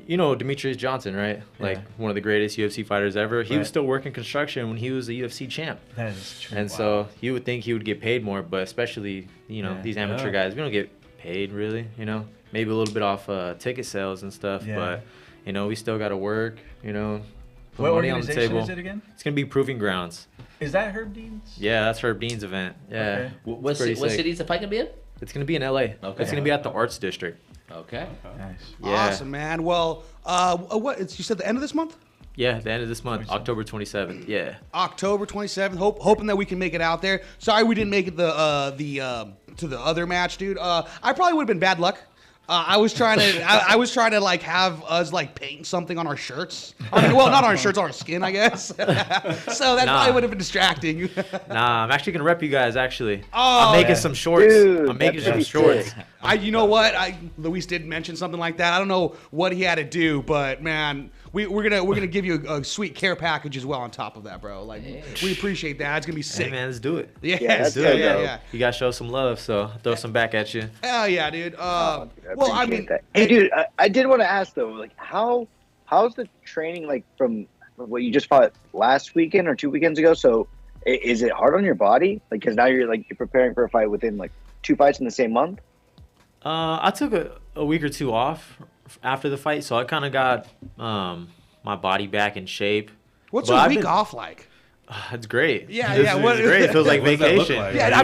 S5: Demetrius Johnson, right? Like one of the greatest UFC fighters ever. He was still working construction when he was a UFC champ.
S4: That is true.
S5: And so you would think he would get paid more, but especially these amateur guys, we don't get paid really. Maybe a little bit off ticket sales and stuff, but we still got to work. Put
S4: What
S5: money on the
S4: organization
S5: table.
S4: is it again?
S5: It's gonna be Proving Grounds.
S4: Is that Herb Dean's?
S5: Yeah, that's Herb Dean's event. Yeah.
S4: Okay.
S6: What
S5: pretty sick.
S6: city is the fight gonna be in?
S5: It's gonna be in LA.
S6: Okay.
S5: It's gonna be at the Arts District.
S6: Okay.
S4: Nice.
S5: Yeah.
S3: Awesome, man. Well, you said the end of this month?
S5: Yeah, the end of this month, October 27th. Yeah.
S3: October 27th. Hoping that we can make it out there. Sorry we didn't make it to the other match, dude. I probably would have been bad luck. I was trying to like have us like paint something on our shirts. Well, not on our shirts, on our skin, I guess. So that probably would have been distracting.
S5: Nah, I'm actually gonna rep you guys. Actually,
S3: Oh,
S5: I'm making some shorts.
S2: Dude,
S5: I'm making
S2: that's
S5: some
S2: pretty
S5: shorts.
S2: sick.
S3: You know what? Luis did mention something like that. I don't know what he had to do, but man, we're gonna give you a sweet care package as well on top of that, bro. Like we appreciate that. It's gonna be sick.
S5: Hey man, let's do it.
S3: Yeah,
S2: that's
S3: yeah,
S2: good,
S3: yeah,
S2: though.
S3: yeah.
S5: You gotta show some love, so I'll throw some back at you.
S3: Hell yeah, dude.
S2: I
S3: Well, I
S2: appreciate
S3: mean,
S2: that. Hey, dude, I did want to ask though, like, how's the training like from what you just fought last weekend or 2 weekends ago? So, is it hard on your body? Like, because now you're preparing for a fight within like 2 fights in the same month.
S5: I took a week or two off after the fight, so I kind of got my body back in shape.
S3: what's
S5: But
S3: a
S5: I've
S3: week
S5: been-
S3: off like?
S5: It's great.
S3: Yeah,
S5: It's
S3: yeah. What,
S5: great. It feels like
S1: What does that look
S5: vacation.
S1: like?
S3: Yeah,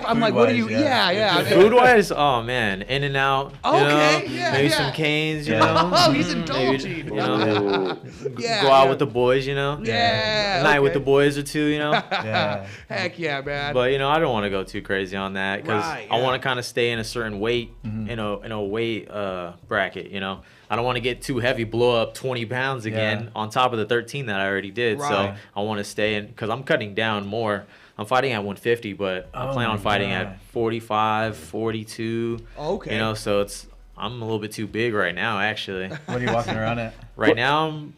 S3: I'm like, what do you?
S4: Food-wise,
S3: Yeah, yeah.
S5: Food wise, oh man, In and Out.
S3: Okay, yeah,
S5: maybe
S3: yeah.
S5: some canes. You
S4: Yeah.
S5: know.
S3: Oh, he's
S5: Maybe,
S3: indulging.
S5: you know,
S3: Yeah,
S5: go out
S3: yeah.
S5: with the boys. You know.
S3: Yeah.
S5: A night with
S3: okay.
S5: the boys or two. You know.
S4: Yeah.
S3: Heck yeah, man.
S5: But I don't want to go too crazy on that because
S3: Right,
S5: I
S3: yeah.
S5: want to kind of stay in a certain weight in a weight bracket. I don't want to get too heavy, blow up 20 pounds again
S4: Yeah.
S5: on top of the 13 that I already did.
S3: Right.
S5: So I want to stay in because I'm cutting down more. I'm fighting at 150, but I
S4: Oh
S5: plan on
S4: my
S5: fighting
S4: God.
S5: at 45, 42.
S3: Okay.
S5: So I'm a little bit too big right now, actually.
S4: What are you walking around at?
S5: Right now, I'm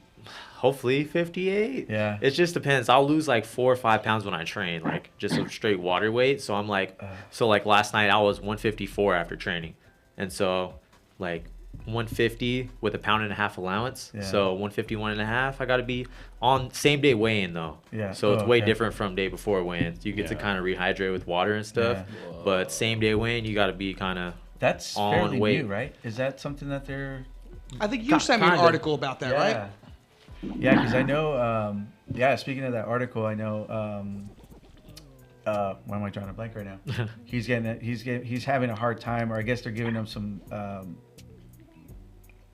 S5: hopefully 58.
S4: Yeah.
S5: It just depends. I'll lose like 4 or 5 pounds when I train, like just a straight water weight. So I'm like, like last night I was 154 after training. And so like 150 with a pound and a half allowance.
S4: Yeah.
S5: So 151 and a half, I got to be on same day weigh-in though.
S4: Yeah.
S5: So it's
S4: Oh,
S5: way
S4: okay.
S5: different from day before weigh-in. You get to kind of rehydrate with water and stuff.
S4: Yeah.
S5: But same day weigh-in, you got to be kind of
S4: That's
S5: on
S4: fairly
S5: weight.
S4: new, right? Is that something that they're?
S3: I think you sent me an
S5: kinda.
S3: article about that, right?
S4: Yeah, because I know. Speaking of that article, I know. Why am I drawing a blank right now? He's he's having a hard time, or I guess they're giving him some.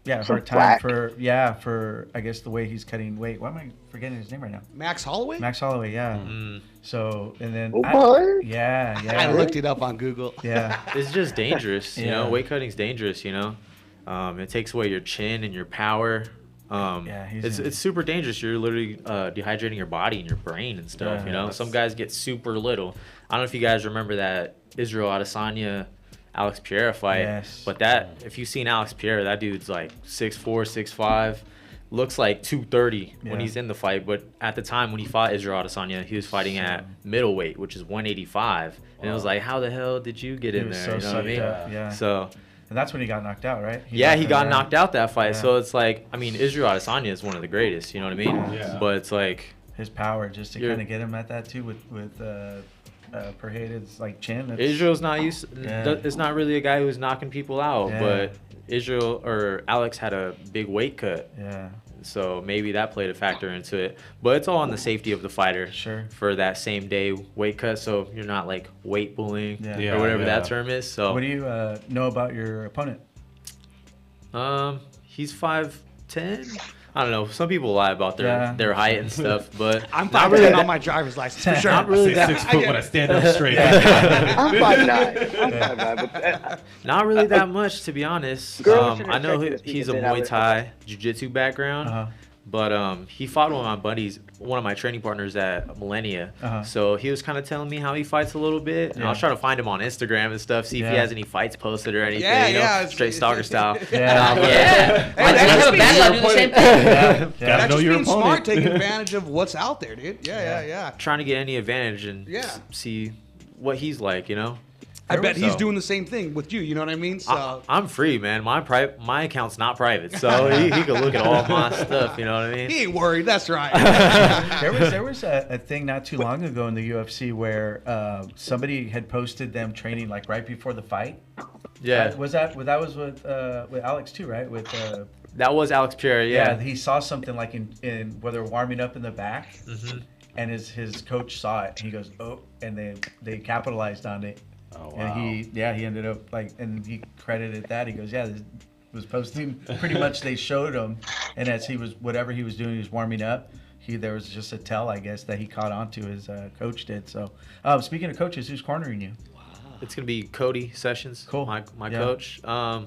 S2: Some
S4: hard time
S2: flack.
S4: for I guess the way he's cutting weight. Why am I forgetting his name right now?
S3: Max Holloway.
S4: Max Holloway, yeah.
S5: Mm.
S4: So and then
S2: Oh, what?
S4: yeah.
S3: I looked it up on Google.
S4: Yeah.
S5: It's just dangerous,
S4: Yeah.
S5: Weight cutting's dangerous, It takes away your chin and your power. It's super dangerous. You're literally dehydrating your body and your brain and stuff.
S4: Yeah,
S5: Some guys get super little. I don't know if you guys remember that Israel Adesanya, Alex Pereira fight.
S4: Yes.
S5: But if you've seen Alex Pereira, that dude's like 6'4", 6'5", looks like 230 when
S4: Yeah.
S5: he's in the fight. But at the time when he fought Israel Adesanya, he was fighting at middleweight, which is 185. And it was like, how the hell did you get
S4: He
S5: in
S4: was
S5: there?
S4: so
S5: You know what I mean?
S4: sucked up, yeah.
S5: So
S4: And that's when he got knocked out, right?
S5: he got
S4: out.
S5: knocked out that fight.
S4: Yeah.
S5: So it's like, I mean, Israel Adesanya is one of the greatest. You know what I mean?
S1: Yeah.
S5: But it's like,
S4: His power just to
S5: You're-
S4: kind of get him at that too with Perhade's like chin. That's,
S5: Israel's not used.
S4: Yeah.
S5: It's not really a guy who's knocking people out.
S4: Yeah.
S5: But Israel or Alex had a big weight cut.
S4: Yeah.
S5: So maybe that played a factor into it. But it's all on the safety of the fighter.
S4: Sure.
S5: For that same day weight cut. So you're not like weight bullying
S4: Yeah.
S5: or whatever
S1: Yeah.
S5: that term is. So
S4: What do you know about your opponent?
S5: he's 5'10". I don't know. Some people lie about
S4: Yeah.
S5: their height and stuff, but
S3: I'm
S5: not
S3: 5'10"
S5: really
S3: on my driver's license for sure.
S5: Not really
S1: Say
S5: that.
S1: 6 foot when I stand up straight.
S2: I'm 5'9". I'm 5'9", but
S5: Not really that much, to be honest.
S2: Girls should
S5: I know
S2: expect you to speak
S5: he's a
S2: a bit out
S5: Muay
S2: of-
S5: Thai jiu-jitsu background,
S4: Uh-huh.
S5: But he fought one of my buddies, one of my training partners at Millennia. So he was kind of telling me how he fights a little bit. And I was trying to find him on Instagram and stuff, see if he has any fights posted or anything. Straight stalker style.
S6: Yeah. I have a bad do the same thing.
S3: Gotta
S1: know
S3: just
S1: your
S3: being
S1: opponent.
S3: smart, taking advantage of what's out there, dude. Yeah.
S5: Trying to get any advantage and see what he's like, you know?
S3: I bet he's doing the same thing with you. You know what I mean? So
S5: I'm free, man. My account's not private, so he can look at all my stuff. You know what I mean?
S3: he ain't worried. That's right.
S4: There was a thing not too long ago in the UFC where somebody had posted them training like right before the fight.
S5: Yeah.
S4: Was with Alex too, right? With
S5: that was Alex Pierre. Yeah.
S4: he saw something like in where they're warming up in the back, and his coach saw it. And he goes, oh, and they capitalized on it.
S1: Oh, wow.
S4: And he ended up and he credited that. He goes, this was posting. Pretty much they showed him, and as he was doing, he was warming up. There was just a tell, I guess, that he caught on to. His coach did. So, speaking of coaches, who's cornering you?
S5: It's gonna be Cody Sessions,
S4: cool.
S5: my coach. I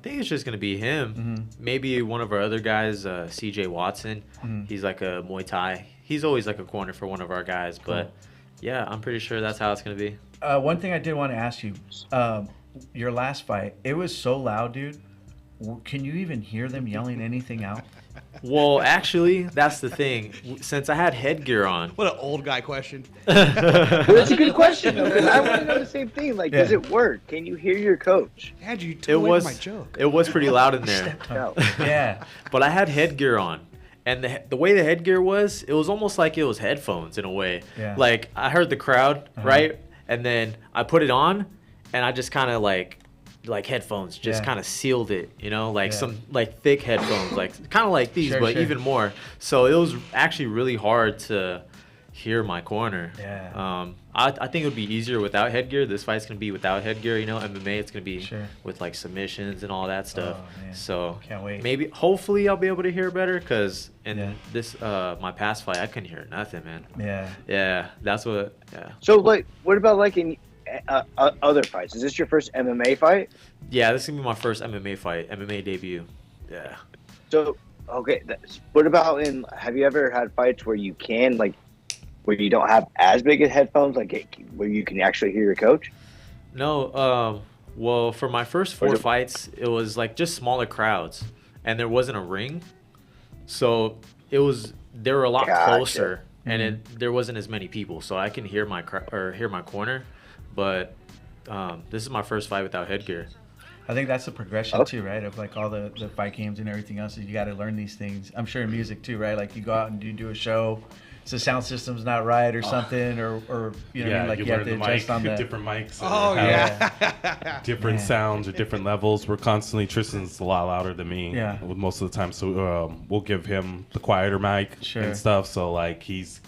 S5: think it's just gonna be him. Maybe one of our other guys, CJ Watson. He's like a Muay Thai. He's always like a corner for one of our guys, but yeah, I'm pretty sure that's how it's gonna be.
S4: One thing I did want to ask you, your last fight, it was so loud, dude. Can you even hear them yelling anything out?
S5: Well, actually, that's the thing. Since I had headgear on.
S3: What an old guy question.
S2: That's a good question, though, 'cause I want to know the same thing. Like, does it work? Can you hear your coach?
S3: Had you took away my joke.
S5: It was pretty loud in there.
S2: No.
S4: Yeah.
S5: But I had headgear on. And the way the headgear was, it was almost like it was headphones in a way.
S4: Yeah.
S5: Like, I heard the crowd, right? And then I put it on, and I just kind of like headphones just kind of sealed it, you know, like some like thick headphones, like kind of like these, but even more. So it was actually really hard to hear my corner. I think it would be easier without headgear. This fight's gonna be without headgear, you know. MMA, it's gonna be with like submissions and all that stuff. So
S4: can't wait.
S5: Maybe, hopefully, I'll be able to hear better, because in this my past fight, I couldn't hear nothing, man. Yeah, that's what. Yeah.
S2: So, like, what about like in other fights? Is this your first MMA fight?
S5: Yeah, this is gonna be my first MMA fight, MMA debut. Yeah.
S2: So, okay, what about have you ever had fights where you can, like, where you don't have as big of headphones, like where you can actually hear your coach?
S5: No, well, for my first 4 fights, it was like just smaller crowds, and there wasn't a ring, so they were a lot closer, and there wasn't as many people, so I can hear my corner, but this is my first fight without headgear.
S4: I think that's the progression too, right? Of like all the fight games and everything else. You got to learn these things. I'm sure in music too, right? Like you go out and you do a show, so sound system's not right or something, or you know, what I mean? Like you have to adjust on the
S1: different mics. Different sounds or different levels. We're constantly, Tristan's a lot louder than me. With most of the time, so we'll give him the quieter mic and stuff. So like he's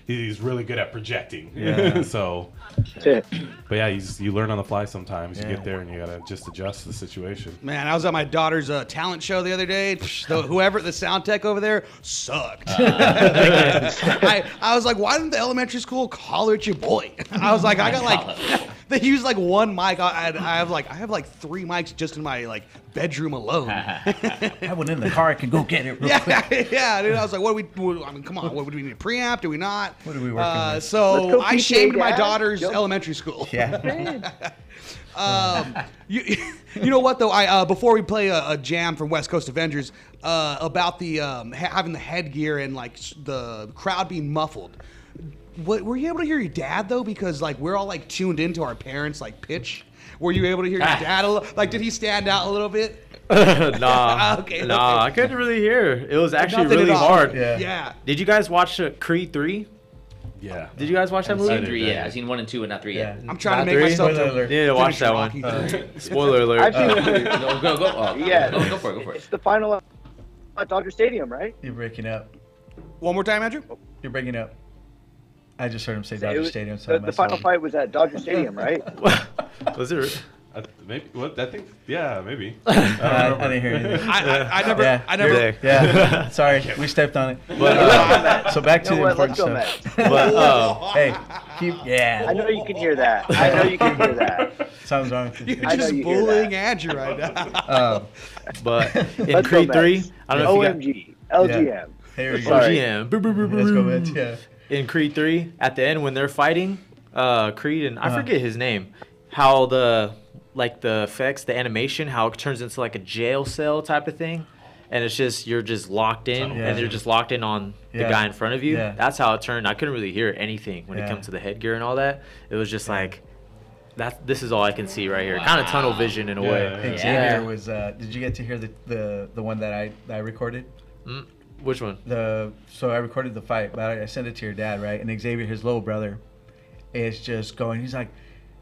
S1: really good at projecting. So. But yeah, you learn on the fly sometimes. You get there and you gotta just adjust to the situation.
S3: Man, I was at my daughter's talent show the other day. Whoever the sound tech over there sucked. I was like, why didn't the elementary school holler at your boy? I was like, I got like, they use like one mic. I have like 3 mics just in my like bedroom alone.
S4: I went in the car. I can go get it real quick.
S3: Yeah, dude. I was like, I mean, come on. What do we need? A preamp? Do we not?
S4: What are we working with?
S3: So I shamed my daughter's elementary school.
S4: Yeah.
S3: You know what though? I before we play a jam from West Coast Avengers about the having the headgear and like the crowd being muffled. Were you able to hear your dad though? Because like we're all like tuned into our parents' like pitch. Were you able to hear your dad a little? Like, did he stand out a little bit?
S5: Nah, I couldn't really hear. It was actually really hard.
S3: Yeah.
S5: Did you guys watch Creed 3?
S1: Yeah.
S5: Did you guys watch that movie?
S6: I've seen 3, yeah. I've seen 1 and 2, and not 3 yet.
S3: I'm trying to make myself.
S5: Yeah, watch that one. Spoiler alert.
S2: I've seen it.
S6: Go. Go for it.
S2: It's the final at Dodger Stadium, right?
S4: You're breaking up.
S3: One more time, Andrew.
S4: You're breaking up. I just heard him say Dodger Stadium. So
S2: the final fight was at Dodger Stadium, right?
S5: Was it?
S1: Maybe. What? I think. Yeah, maybe.
S4: I didn't hear anything.
S3: I never.
S4: Yeah. Sorry, we stepped on it. But so back to the important stuff.
S5: But
S4: hey, Yeah.
S2: I know you can hear that. I know you can hear that.
S4: Something's wrong with you.
S3: You're just bullying Andrew right now.
S5: But in Creed 3, I don't know if you
S2: OMG. LGM.
S4: Here we go.
S2: Sorry.
S5: OGM.
S4: Let's go, man. Yeah.
S5: In Creed 3, at the end when they're fighting, Creed and I forget his name, how the effects, the animation, how it turns into like a jail cell type of thing, and it's just you're just locked in, and you're just locked in on the guy in front of you.
S4: Yeah.
S5: That's how it turned. I couldn't really hear anything when it comes to the headgear and all that. It was just like this is all I can see right here. Kind of tunnel vision in a way.
S4: Xavier was. Did you get to hear the one that I recorded?
S5: Which one?
S4: So I recorded the fight, but I sent it to your dad, right? And Xavier, his little brother, is just going. He's like,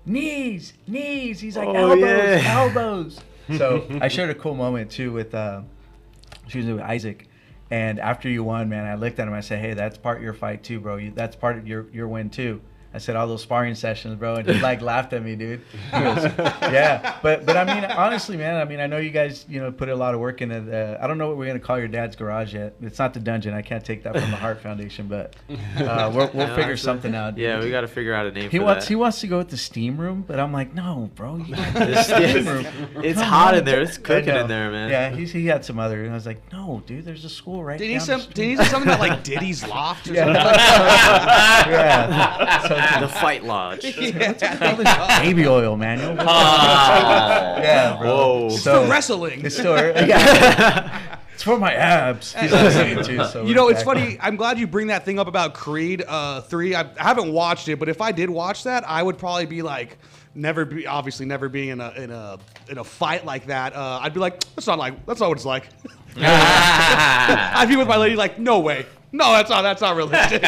S4: knees. He's like, elbows. So I shared a cool moment too with Isaac. And after you won, man, I looked at him. I said, hey, that's part of your fight too, bro. That's part of your win too. I said all those sparring sessions, bro, and he like laughed at me, dude. He goes, yeah, but I mean, honestly, man, I mean, I know you guys, put a lot of work into it. I don't know what we're gonna call your dad's garage yet. It's not the dungeon. I can't take that from the Heart Foundation, but we'll figure something out. Dude.
S5: Yeah, we got to figure out a name.
S4: He wants to go with the steam room, but I'm like, no, bro, you got
S5: The steam room. It's hot in there. It's cooking in there, man.
S4: Yeah, he had some other, and I was like, no, dude, there's a school right.
S3: Did he say something about like Diddy's Loft or something?
S4: Yeah.
S5: The Fight Lodge.
S4: Baby oil, man. Yeah, bro.
S5: Whoa.
S3: It's for wrestling.
S4: It's still, it's for my abs. He's listening too. So
S3: it's funny. I'm glad you bring that thing up about Creed 3. I haven't watched it, but if I did watch that, I would probably be like, never being in a fight like that. I'd be like, that's not what it's like. I'd be with my lady like, no way. No, that's not realistic.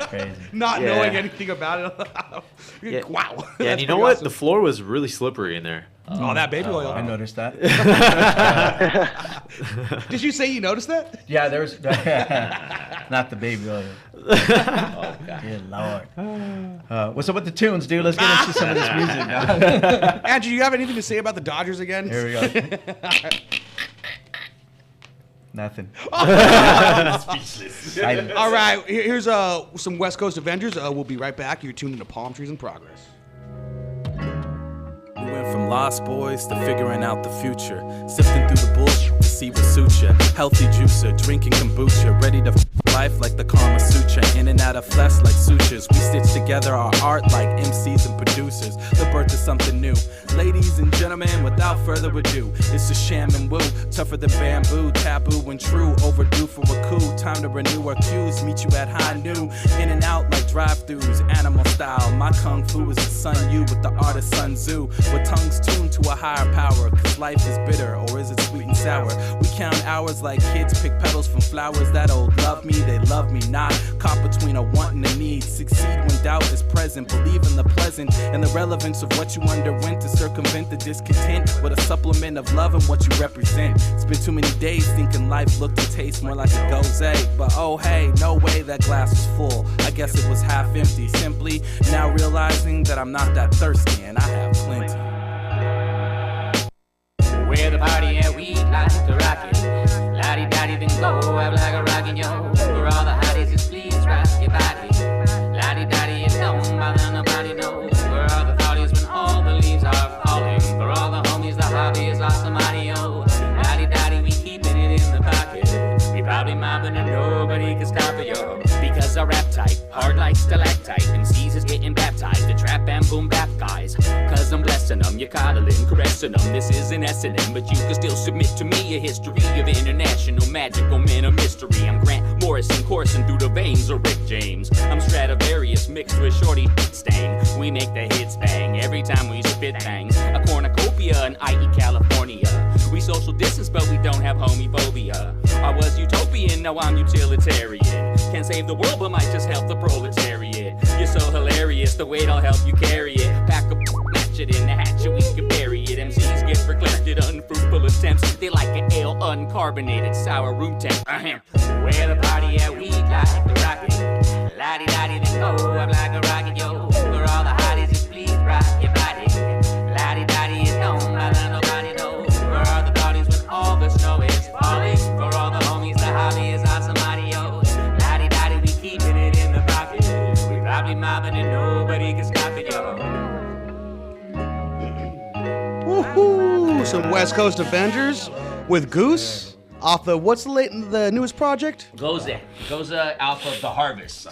S4: Crazy.
S3: Not knowing anything about it. Wow.
S5: Yeah, and you know what? The floor was really slippery in there.
S3: Oh, that baby oil.
S4: I noticed that.
S3: Did you say you noticed that?
S4: Yeah, there's not the baby oil. Oh, God. Good Lord. What's up with the tunes, dude? Let's get into some of this music now.
S3: Andrew, you have anything to say about the Dodgers again?
S4: Here we go. Nothing.
S3: Speechless. All right, here's some West Coast Avengers. We'll be right back. You're tuned into Palm Trees in Progress.
S7: We went from lost boys to figuring out the future. Sifting through the bullshit to see what suits ya. Healthy juicer, drinking kombucha. Ready to life like the Kama Sutra. In and out of flesh like sutures. We stitch together our art like MCs and producers. The birth of something new. Ladies and gentlemen, without further ado, it's a sham and woo. Tougher than bamboo, taboo and true. Overdue for a coup. Time to renew our cues. Meet you at high noon. In and out like drive-thrus, animal style. My kung fu is the Sun Yu with the art of Sun Tzu. With tongues tuned to a higher power. Cause life is bitter, or is it sweet and sour? We count hours like kids pick petals from flowers. That old love me, they love me not. Caught between a want and a need. Succeed when doubt is present. Believe in the pleasant and the relevance of what you underwent to circumvent the discontent with a supplement of love and what you represent. It's been too many days thinking life looked and tastes more like a gose. But oh hey, no way that glass was full. I guess it was half empty. Simply now realizing that I'm not that thirsty and I have plenty.
S8: Where the party at, we like to rock it. Lottie-dottie, then go out like a rockin' yo. For all the hotties, just please rock your body. Lottie-dottie, it don't bother nobody, no. Where all the thoughties when all the leaves are falling. For all the homies, the hobby is awesome, yo. Lottie-dottie, we keeping it in the pocket. We probably mobbing and nobody can stop it, yo. Because I rap tight, hard like stalactite. MCs is getting baptized, the trap and boom bap guys. Cause I'm blessing them, you're coddling, caressing them. This is an S&M, but you can still submit to me a history of international magical men of mystery. I'm Grant Morrison, coursing through the veins of Rick James. I'm Stradivarius mixed with shorty stain. We make the hits bang every time we spit bangs. A cornucopia in IE California. We social distance, but we don't have homophobia. I was utopian, now I'm utilitarian. Can't save the world, but might just help the proletariat. You're so hilarious, the weight I'll help you carry it. Pack a match it in the hatchet, we can bury it. MCs get neglected, unfruitful attempts. They like an ale, uncarbonated, sour room temp. Where the party at, we like to rock it. Lottie-dottie, then go up like a rocket, yo. For all the hotties, just please rock your body. Lottie-dottie, it don't bother nobody, no. For all the parties when all the snow is falling. For all the homies, the hobby is awesome, yo. Lottie-dottie, we keeping it in the pocket. We probably mobbing and nobody can stop it, yo.
S3: Woohoo! Some West Coast Avengers with Goose. off the what's the newest project?
S6: Goza off of The Harvest.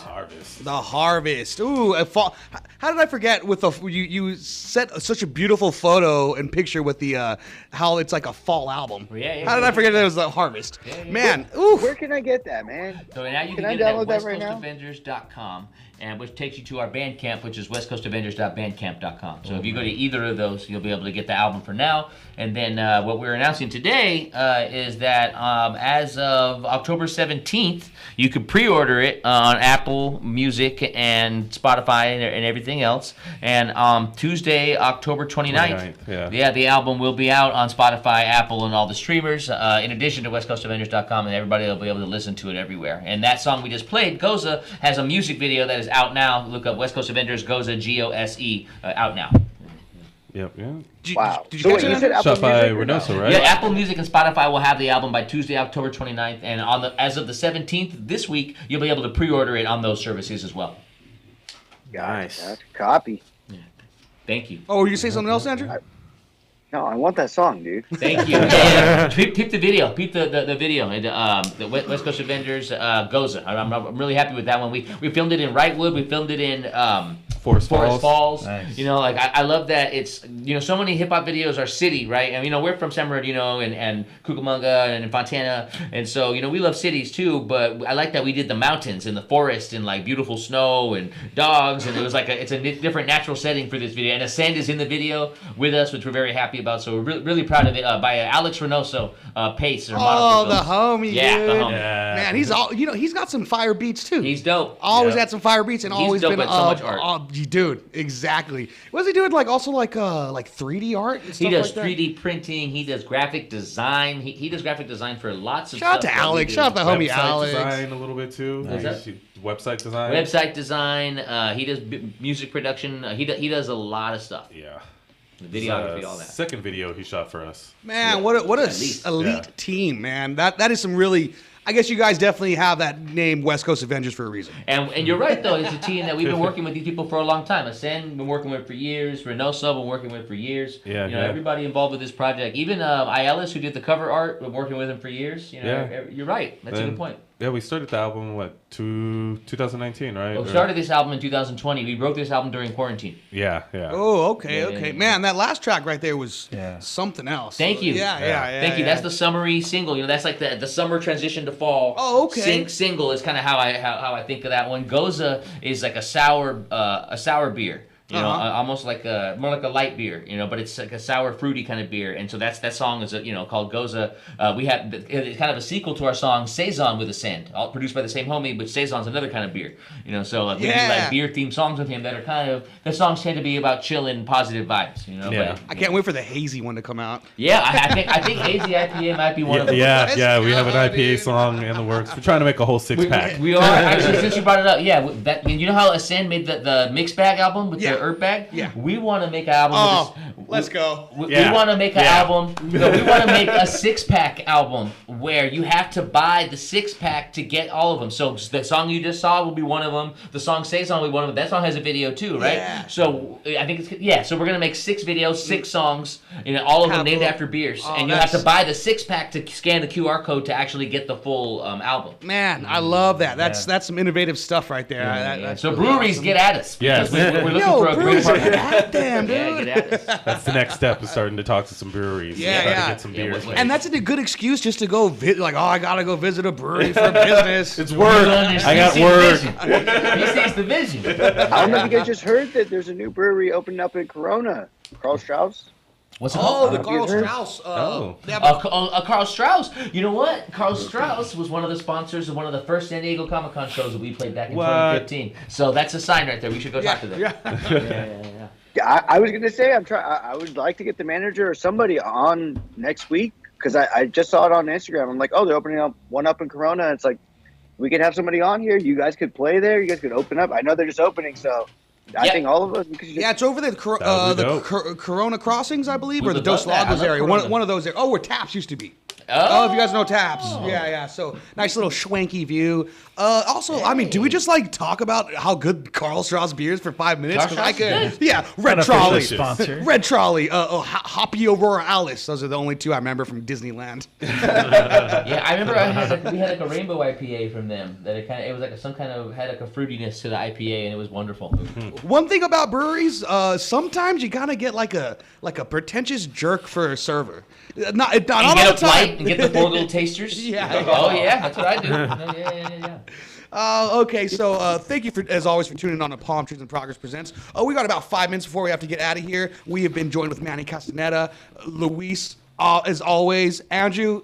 S3: The Harvest. Ooh, a fall. How did I forget with the you set such a beautiful photo and picture with the how it's like a fall album.
S6: Yeah.
S3: How did I forget that it was The Harvest? Man, ooh.
S2: Where can I get that, man?
S6: So now you
S2: Can
S6: can
S2: I
S6: get it
S2: download
S6: at
S2: that right now?
S6: westcoastavengers.com, and which takes you to our Bandcamp, which is westcoastavengers.bandcamp.com. So if you go to either of those, you'll be able to get the album for now. And then what we're announcing today is that as of October 17th, you can pre-order it on Apple Music and Spotify and everything else. And Tuesday, October 29th, the album will be out on Spotify, Apple, and all the streamers, in addition to westcoastavengers.com, and everybody will be able to listen to it everywhere. And that song we just played, Goza, has a music video that is out now. Look up West Coast Avengers, Goza, G-O-S-E, out now.
S1: Yep. Yeah.
S2: Wow.
S3: Did you
S2: So
S3: catch
S2: wait, you
S3: that?
S2: said Apple
S1: Shot by
S2: Music or no?
S1: Renoso, right?
S6: Yeah, Apple Music and Spotify will have the album by Tuesday, October 29th. And as of the 17th this week, you'll be able to pre-order it on those services as well.
S5: Nice.
S2: That's a copy.
S6: Thank you.
S3: Oh, were you say something else, Andrew?
S2: No, I want that song, dude.
S6: Thank you. Yeah. Peep the video. Peep the video. And the West Coast Avengers Goza. I'm really happy with that one. We filmed it in Wrightwood. We filmed it in
S1: Forest
S6: Falls.
S4: Nice.
S6: You know, like I love that it's, you know, so many hip hop videos are city, right? And you know, we're from San Bernardino and Cucamonga and Fontana, and so you know we love cities too. But I like that we did the mountains and the forest and like beautiful snow and dogs, and it was like it's a different natural setting for this video. And Ascend is in the video with us, which we're very happy about. So we're really proud of it. By Alex Reynoso, Pace. Or
S3: Oh,
S6: Monocle
S3: the
S6: Films.
S3: homie,
S6: Yeah,
S3: dude.
S6: the homie.
S3: Man, he's got some fire beats too.
S6: He's dope.
S3: Always had some fire beats and
S6: He's
S3: always
S6: dope
S3: been
S6: at so much art.
S3: Dude, exactly. Was he doing like 3D art and stuff
S6: He does
S3: like that?
S6: 3D printing. He does graphic design. He does graphic design for lots of
S3: Shout out
S6: stuff.
S3: to
S6: that we
S3: Alex.
S6: do.
S3: Shout out to homie
S1: Website
S3: Alex.
S1: design a little bit too.
S6: What's that?
S1: Website design.
S6: Website design. He does music production. He does a lot of stuff.
S1: Yeah.
S6: Videography, all that.
S1: Second video he shot for us.
S3: Man, what a
S6: least.
S3: elite team, man. That is some really. I guess you guys definitely have that name, West Coast Avengers, for a reason.
S6: And you're right, though. It's a team that we've been working with these people for a long time. Ascend, been working with for years. Reynoso, been working with for years.
S1: Yeah,
S6: you know,
S1: yeah.
S6: everybody involved with this project. Even Ielis, who did the cover art, been working with him for years. You know, you're right. That's a good point.
S1: Yeah, we started the album, 2019, right?
S6: Well, we started this album in 2020. We wrote this album during quarantine.
S1: Yeah.
S3: Oh, okay,
S6: Yeah.
S3: okay. Man, that last track right there was
S4: Yeah.
S3: something else.
S6: Thank you.
S3: Yeah.
S6: Thank you. That's the summery single. You know, that's like the summer transition to fall.
S3: Oh, okay.
S6: Single is kind of how I think of that one. Goza is like a sour beer. You know, almost like more like a light beer, you know, but it's like a sour, fruity kind of beer. And so that song is, called Goza. It's kind of a sequel to our song Saison with Ascend, all produced by the same homie, but Saison's another kind of beer, you know. So we do like beer themed songs with him that are the songs tend to be about chilling, positive vibes, you know.
S1: Yeah.
S3: I can't wait for the hazy one to come out.
S6: Yeah, I think Hazy IPA might be one of them.
S1: Yeah, we have an
S3: Let's
S1: IPA
S3: go,
S1: song in the works. We're trying to make a whole 6-pack.
S6: We are actually, since you brought it up. Yeah, you know how Ascend made the mixed bag album with the herb bag?
S3: Yeah.
S6: We want to make an album.
S3: Let's go.
S6: We want to make an album. No, we want to make a 6-pack album where you have to buy the 6-pack to get all of them. So the song you just saw will be one of them. The song Saison will be one of them. That song has a video too, right?
S3: Yeah.
S6: So I think So we're gonna make 6 videos, 6 songs, all of them named after beers, and you have to buy the 6-pack to scan the QR code to actually get the full album.
S3: Man, I love that. That's some innovative stuff right there. That's
S6: So
S3: really
S6: breweries,
S3: awesome.
S6: get at us.
S1: Yes.
S6: Because we're looking
S3: Yo,
S6: for a great
S3: breweries,
S6: partner.
S3: get at them, dude.
S6: Yeah, get at us.
S1: That's the next step, is starting to talk to some breweries.
S3: Yeah,
S1: try
S3: yeah.
S1: to get some beers.
S3: And that's a good excuse just to go I gotta go visit a brewery for business.
S1: It's work. I got work.
S6: He sees the vision.
S2: I don't know if you guys just heard that there's a new brewery opening up in Corona. Carl Strauss.
S6: What's it
S3: Oh,
S6: called?
S3: the Carl Strauss. They have
S6: Carl Strauss. You know what? Carl Strauss was one of the sponsors of one of the first San Diego Comic Con shows that we played back in 2015. So that's a sign right there. We should go talk to them.
S3: Yeah.
S2: I was gonna say I would like to get the manager or somebody on next week because I just saw it on Instagram. I'm like, oh, they're opening up one up in Corona. It's like we could have somebody on here. You guys could play there. You guys could open up. I know they're just opening, so I think all of us.
S3: Yeah, it's over there. The Corona Crossings, I believe, or the
S6: would love
S3: Dos
S6: that. I
S3: Lagos
S6: love
S3: area.
S6: Corona.
S3: One of those areas. Oh, where Taps used to be. Oh, if you guys know Taps. Yeah. So nice little schwanky view. Also, I mean, do we just like talk about how good Carl Strauss beer is for 5 minutes?
S6: Carl Strauss is good.
S3: Yeah, Red
S4: Unofficial
S3: Trolley.
S4: sponsor.
S3: Red Trolley. Hoppy Aurora Alice. Those are the only two I remember from Disneyland.
S6: Yeah, I remember we had like a rainbow IPA from them that it was like had like a fruitiness to the IPA, and it was wonderful.
S3: One thing about breweries, sometimes you gotta get like a pretentious jerk for a server. Not
S6: And
S3: all
S6: get
S3: the
S6: a flight
S3: time.
S6: and get the 4 little tasters.
S3: Yeah.
S6: Oh yeah, that's what I do. Yeah.
S3: Okay, so thank you as always for tuning on to Palm Trees and Progress Presents. We got about 5 minutes before we have to get out of here. We have been joined with Manny Castaneda, Luis, as always, Andrew.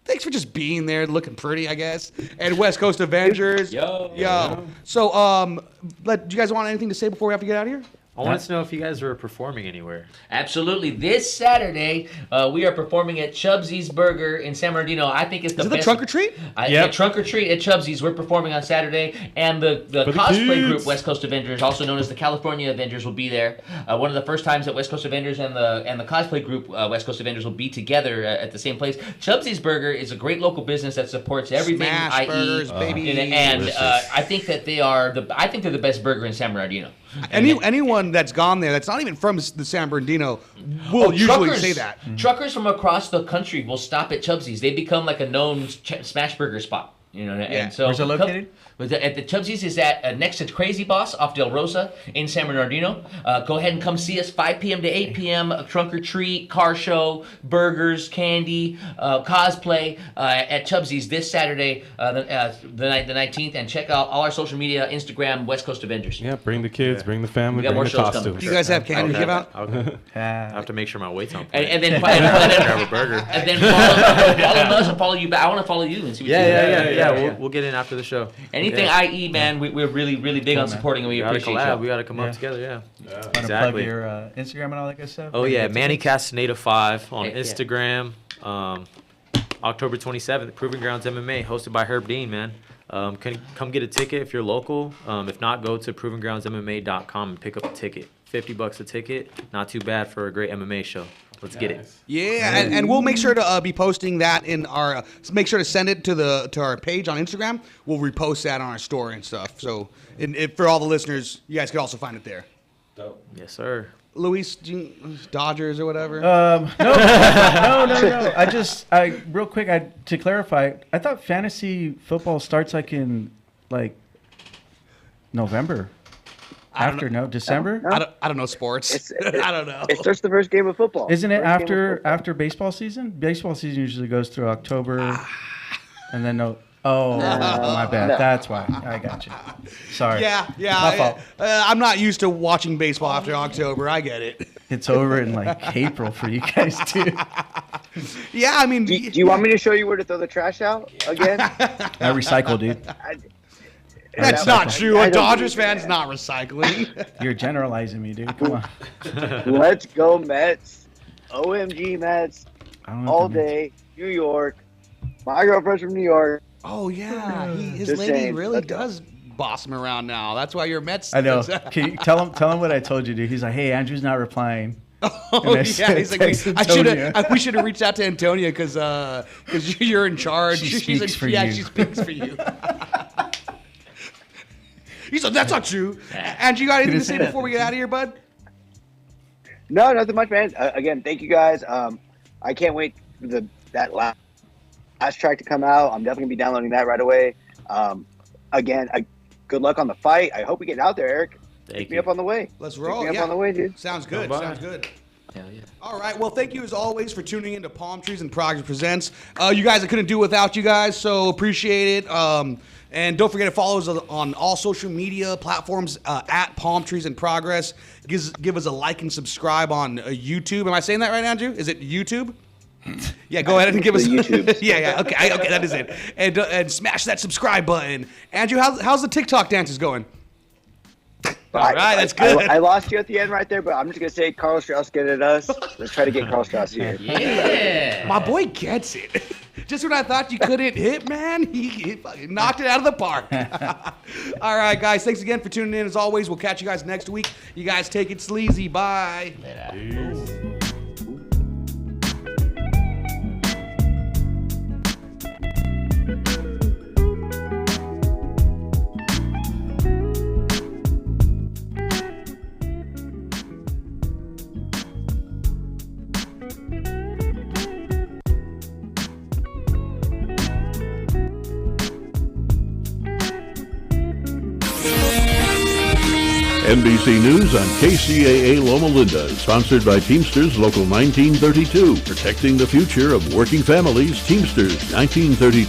S3: Thanks for just being there, looking pretty, I guess, and West Coast Avengers. Yo. So, do you guys want anything to say before we have to get out of here?
S5: I wanted to know if you guys were performing anywhere.
S6: Absolutely. This Saturday, we are performing at Chubsy's Burger in San Bernardino. I think it's the
S3: Is it
S6: best.
S3: the Trunk or Treat?
S6: Yeah, Trunk or Treat at Chubsy's. We're performing on Saturday. And the cosplay group, West Coast Avengers, also known as the California Avengers, will be there. One of the first times that West Coast Avengers and the cosplay group, West Coast Avengers, will be together at the same place. Chubsy's Burger is a great local business that supports everything
S3: Smash burgers, baby.
S6: And I think that they're the best burger in San Bernardino.
S3: Anyone that's gone there that's not even from the San Bernardino will usually say that.
S6: Truckers from across the country will stop at Chubsy's. They become like a known smash burger spot. And so
S4: Where's it located?
S6: At the Chubsy's is at next to Crazy Boss off Del Rosa in San Bernardino. Go ahead and come see us 5 p.m. to 8 p.m. A trunk or treat, car show, burgers, candy, cosplay at Chubsy's this Saturday, the 19th. And check out all our social media, Instagram, West Coast Avengers.
S1: Yeah, bring the kids, bring the family,
S6: We got
S1: bring
S6: more
S1: the
S6: shows coming.
S1: costumes.
S3: Do you guys have candy to give out?
S5: Okay. I have to make sure my weight's on point.
S6: And then
S5: grab a burger.
S6: And then follow us and follow you back. I want to follow you and see what you do.
S5: Yeah. We'll get in after the show.
S6: Anything IE, man, we're really big on supporting, and we appreciate you.
S5: We gotta come up together. Yeah.
S4: Want to plug
S5: Exactly.
S4: your Instagram and all that good stuff?
S5: Oh yeah, Manny
S4: Tickets?
S5: Castaneda 5 on
S6: Heck yeah.
S5: Instagram. October 27th, Proving Grounds MMA, hosted by Herb Dean. Man, come get a ticket if you're local. If not, go to ProvingGroundsMMA.com and pick up a ticket. $50 a ticket, not too bad for a great MMA show. Let's get it.
S3: Yeah, and we'll make sure to be posting that in our. Make sure to send it to our page on Instagram. We'll repost that on our story and stuff. So, for all the listeners, you guys can also find it there.
S5: Yes, sir.
S3: Luis, Dodgers or whatever.
S4: No. I real quick. To clarify, I thought fantasy football starts in November. December?
S3: I don't know sports. I don't know.
S2: It starts the first game of football.
S4: Isn't it
S2: First game of football.
S4: after baseball season? Baseball season usually goes through October, and then no. Oh, my bad.
S2: No.
S4: That's why. I got you. Sorry.
S3: Yeah.
S4: My fault.
S3: I'm not used to watching baseball after October. I get it.
S4: It's over in April for you guys too.
S3: Yeah, I mean.
S2: Do you want me to show you where to throw the trash out again?
S4: I recycle, dude.
S3: That's not true.
S2: I
S3: A
S2: don't
S3: Dodgers
S2: believe
S3: fan's not recycling.
S4: You're generalizing me, dude. Come on.
S2: Let's go Mets. OMG Mets.
S4: I don't know
S2: All
S4: if that means-
S2: day. New York. My girlfriend's from New York.
S3: Oh yeah, his
S2: Just
S3: lady
S2: saying,
S3: really
S2: let's go.
S3: does boss him around now. That's why you're Mets.
S4: I know. Can you tell him what I told you, dude? He's like, hey, Andrew's not replying.
S3: Oh
S4: And I
S3: yeah, he's like,
S4: text Antonia.
S3: we should have reached out to Antonia because you're in charge.
S4: She
S3: She's
S4: speaks
S3: like,
S4: for
S3: yeah,
S4: you.
S3: she speaks for you. He's like, that's not true. And you got anything to
S4: didn't
S3: say
S4: say that,
S3: before we get out of here, bud?
S2: No, nothing much, man. Again, thank you guys. I can't wait for that last track to come out. I'm definitely gonna be downloading that right away. Again, good luck on the fight. I hope we get out there, Eric. Pick me up on the way.
S3: Let's
S2: Pick
S3: roll.
S2: me up
S3: Yeah.
S2: on the way, dude.
S3: Sounds good.
S5: Bye.
S3: Sounds good.
S6: Hell yeah.
S3: All right. Well, thank you as always for tuning into Palm Trees and Progress Presents. You guys, I couldn't do it without you guys, so appreciate it. And don't forget to follow us on all social media platforms at Palm Trees in Progress. Give us a like and subscribe on YouTube. Am I saying that right, Andrew? Is it YouTube? Yeah, go ahead and give us
S2: YouTube.
S3: yeah. Okay, that is it. And smash that subscribe button. Andrew, how's the TikTok dances going? All right, that's good.
S2: I lost you at the end right there, but I'm just gonna say Carl Strauss get at us. Let's try to get Carl Strauss here.
S6: Yeah.
S3: My boy gets it. Just when I thought you couldn't hit, man, he fucking knocked it out of the park. All right, guys. Thanks again for tuning in. As always, we'll catch you guys next week. You guys take it sleazy. Bye.
S6: Later.
S9: NBC News on KCAA Loma Linda is sponsored by Teamsters Local 1932, protecting the future of working families. Teamsters 1932.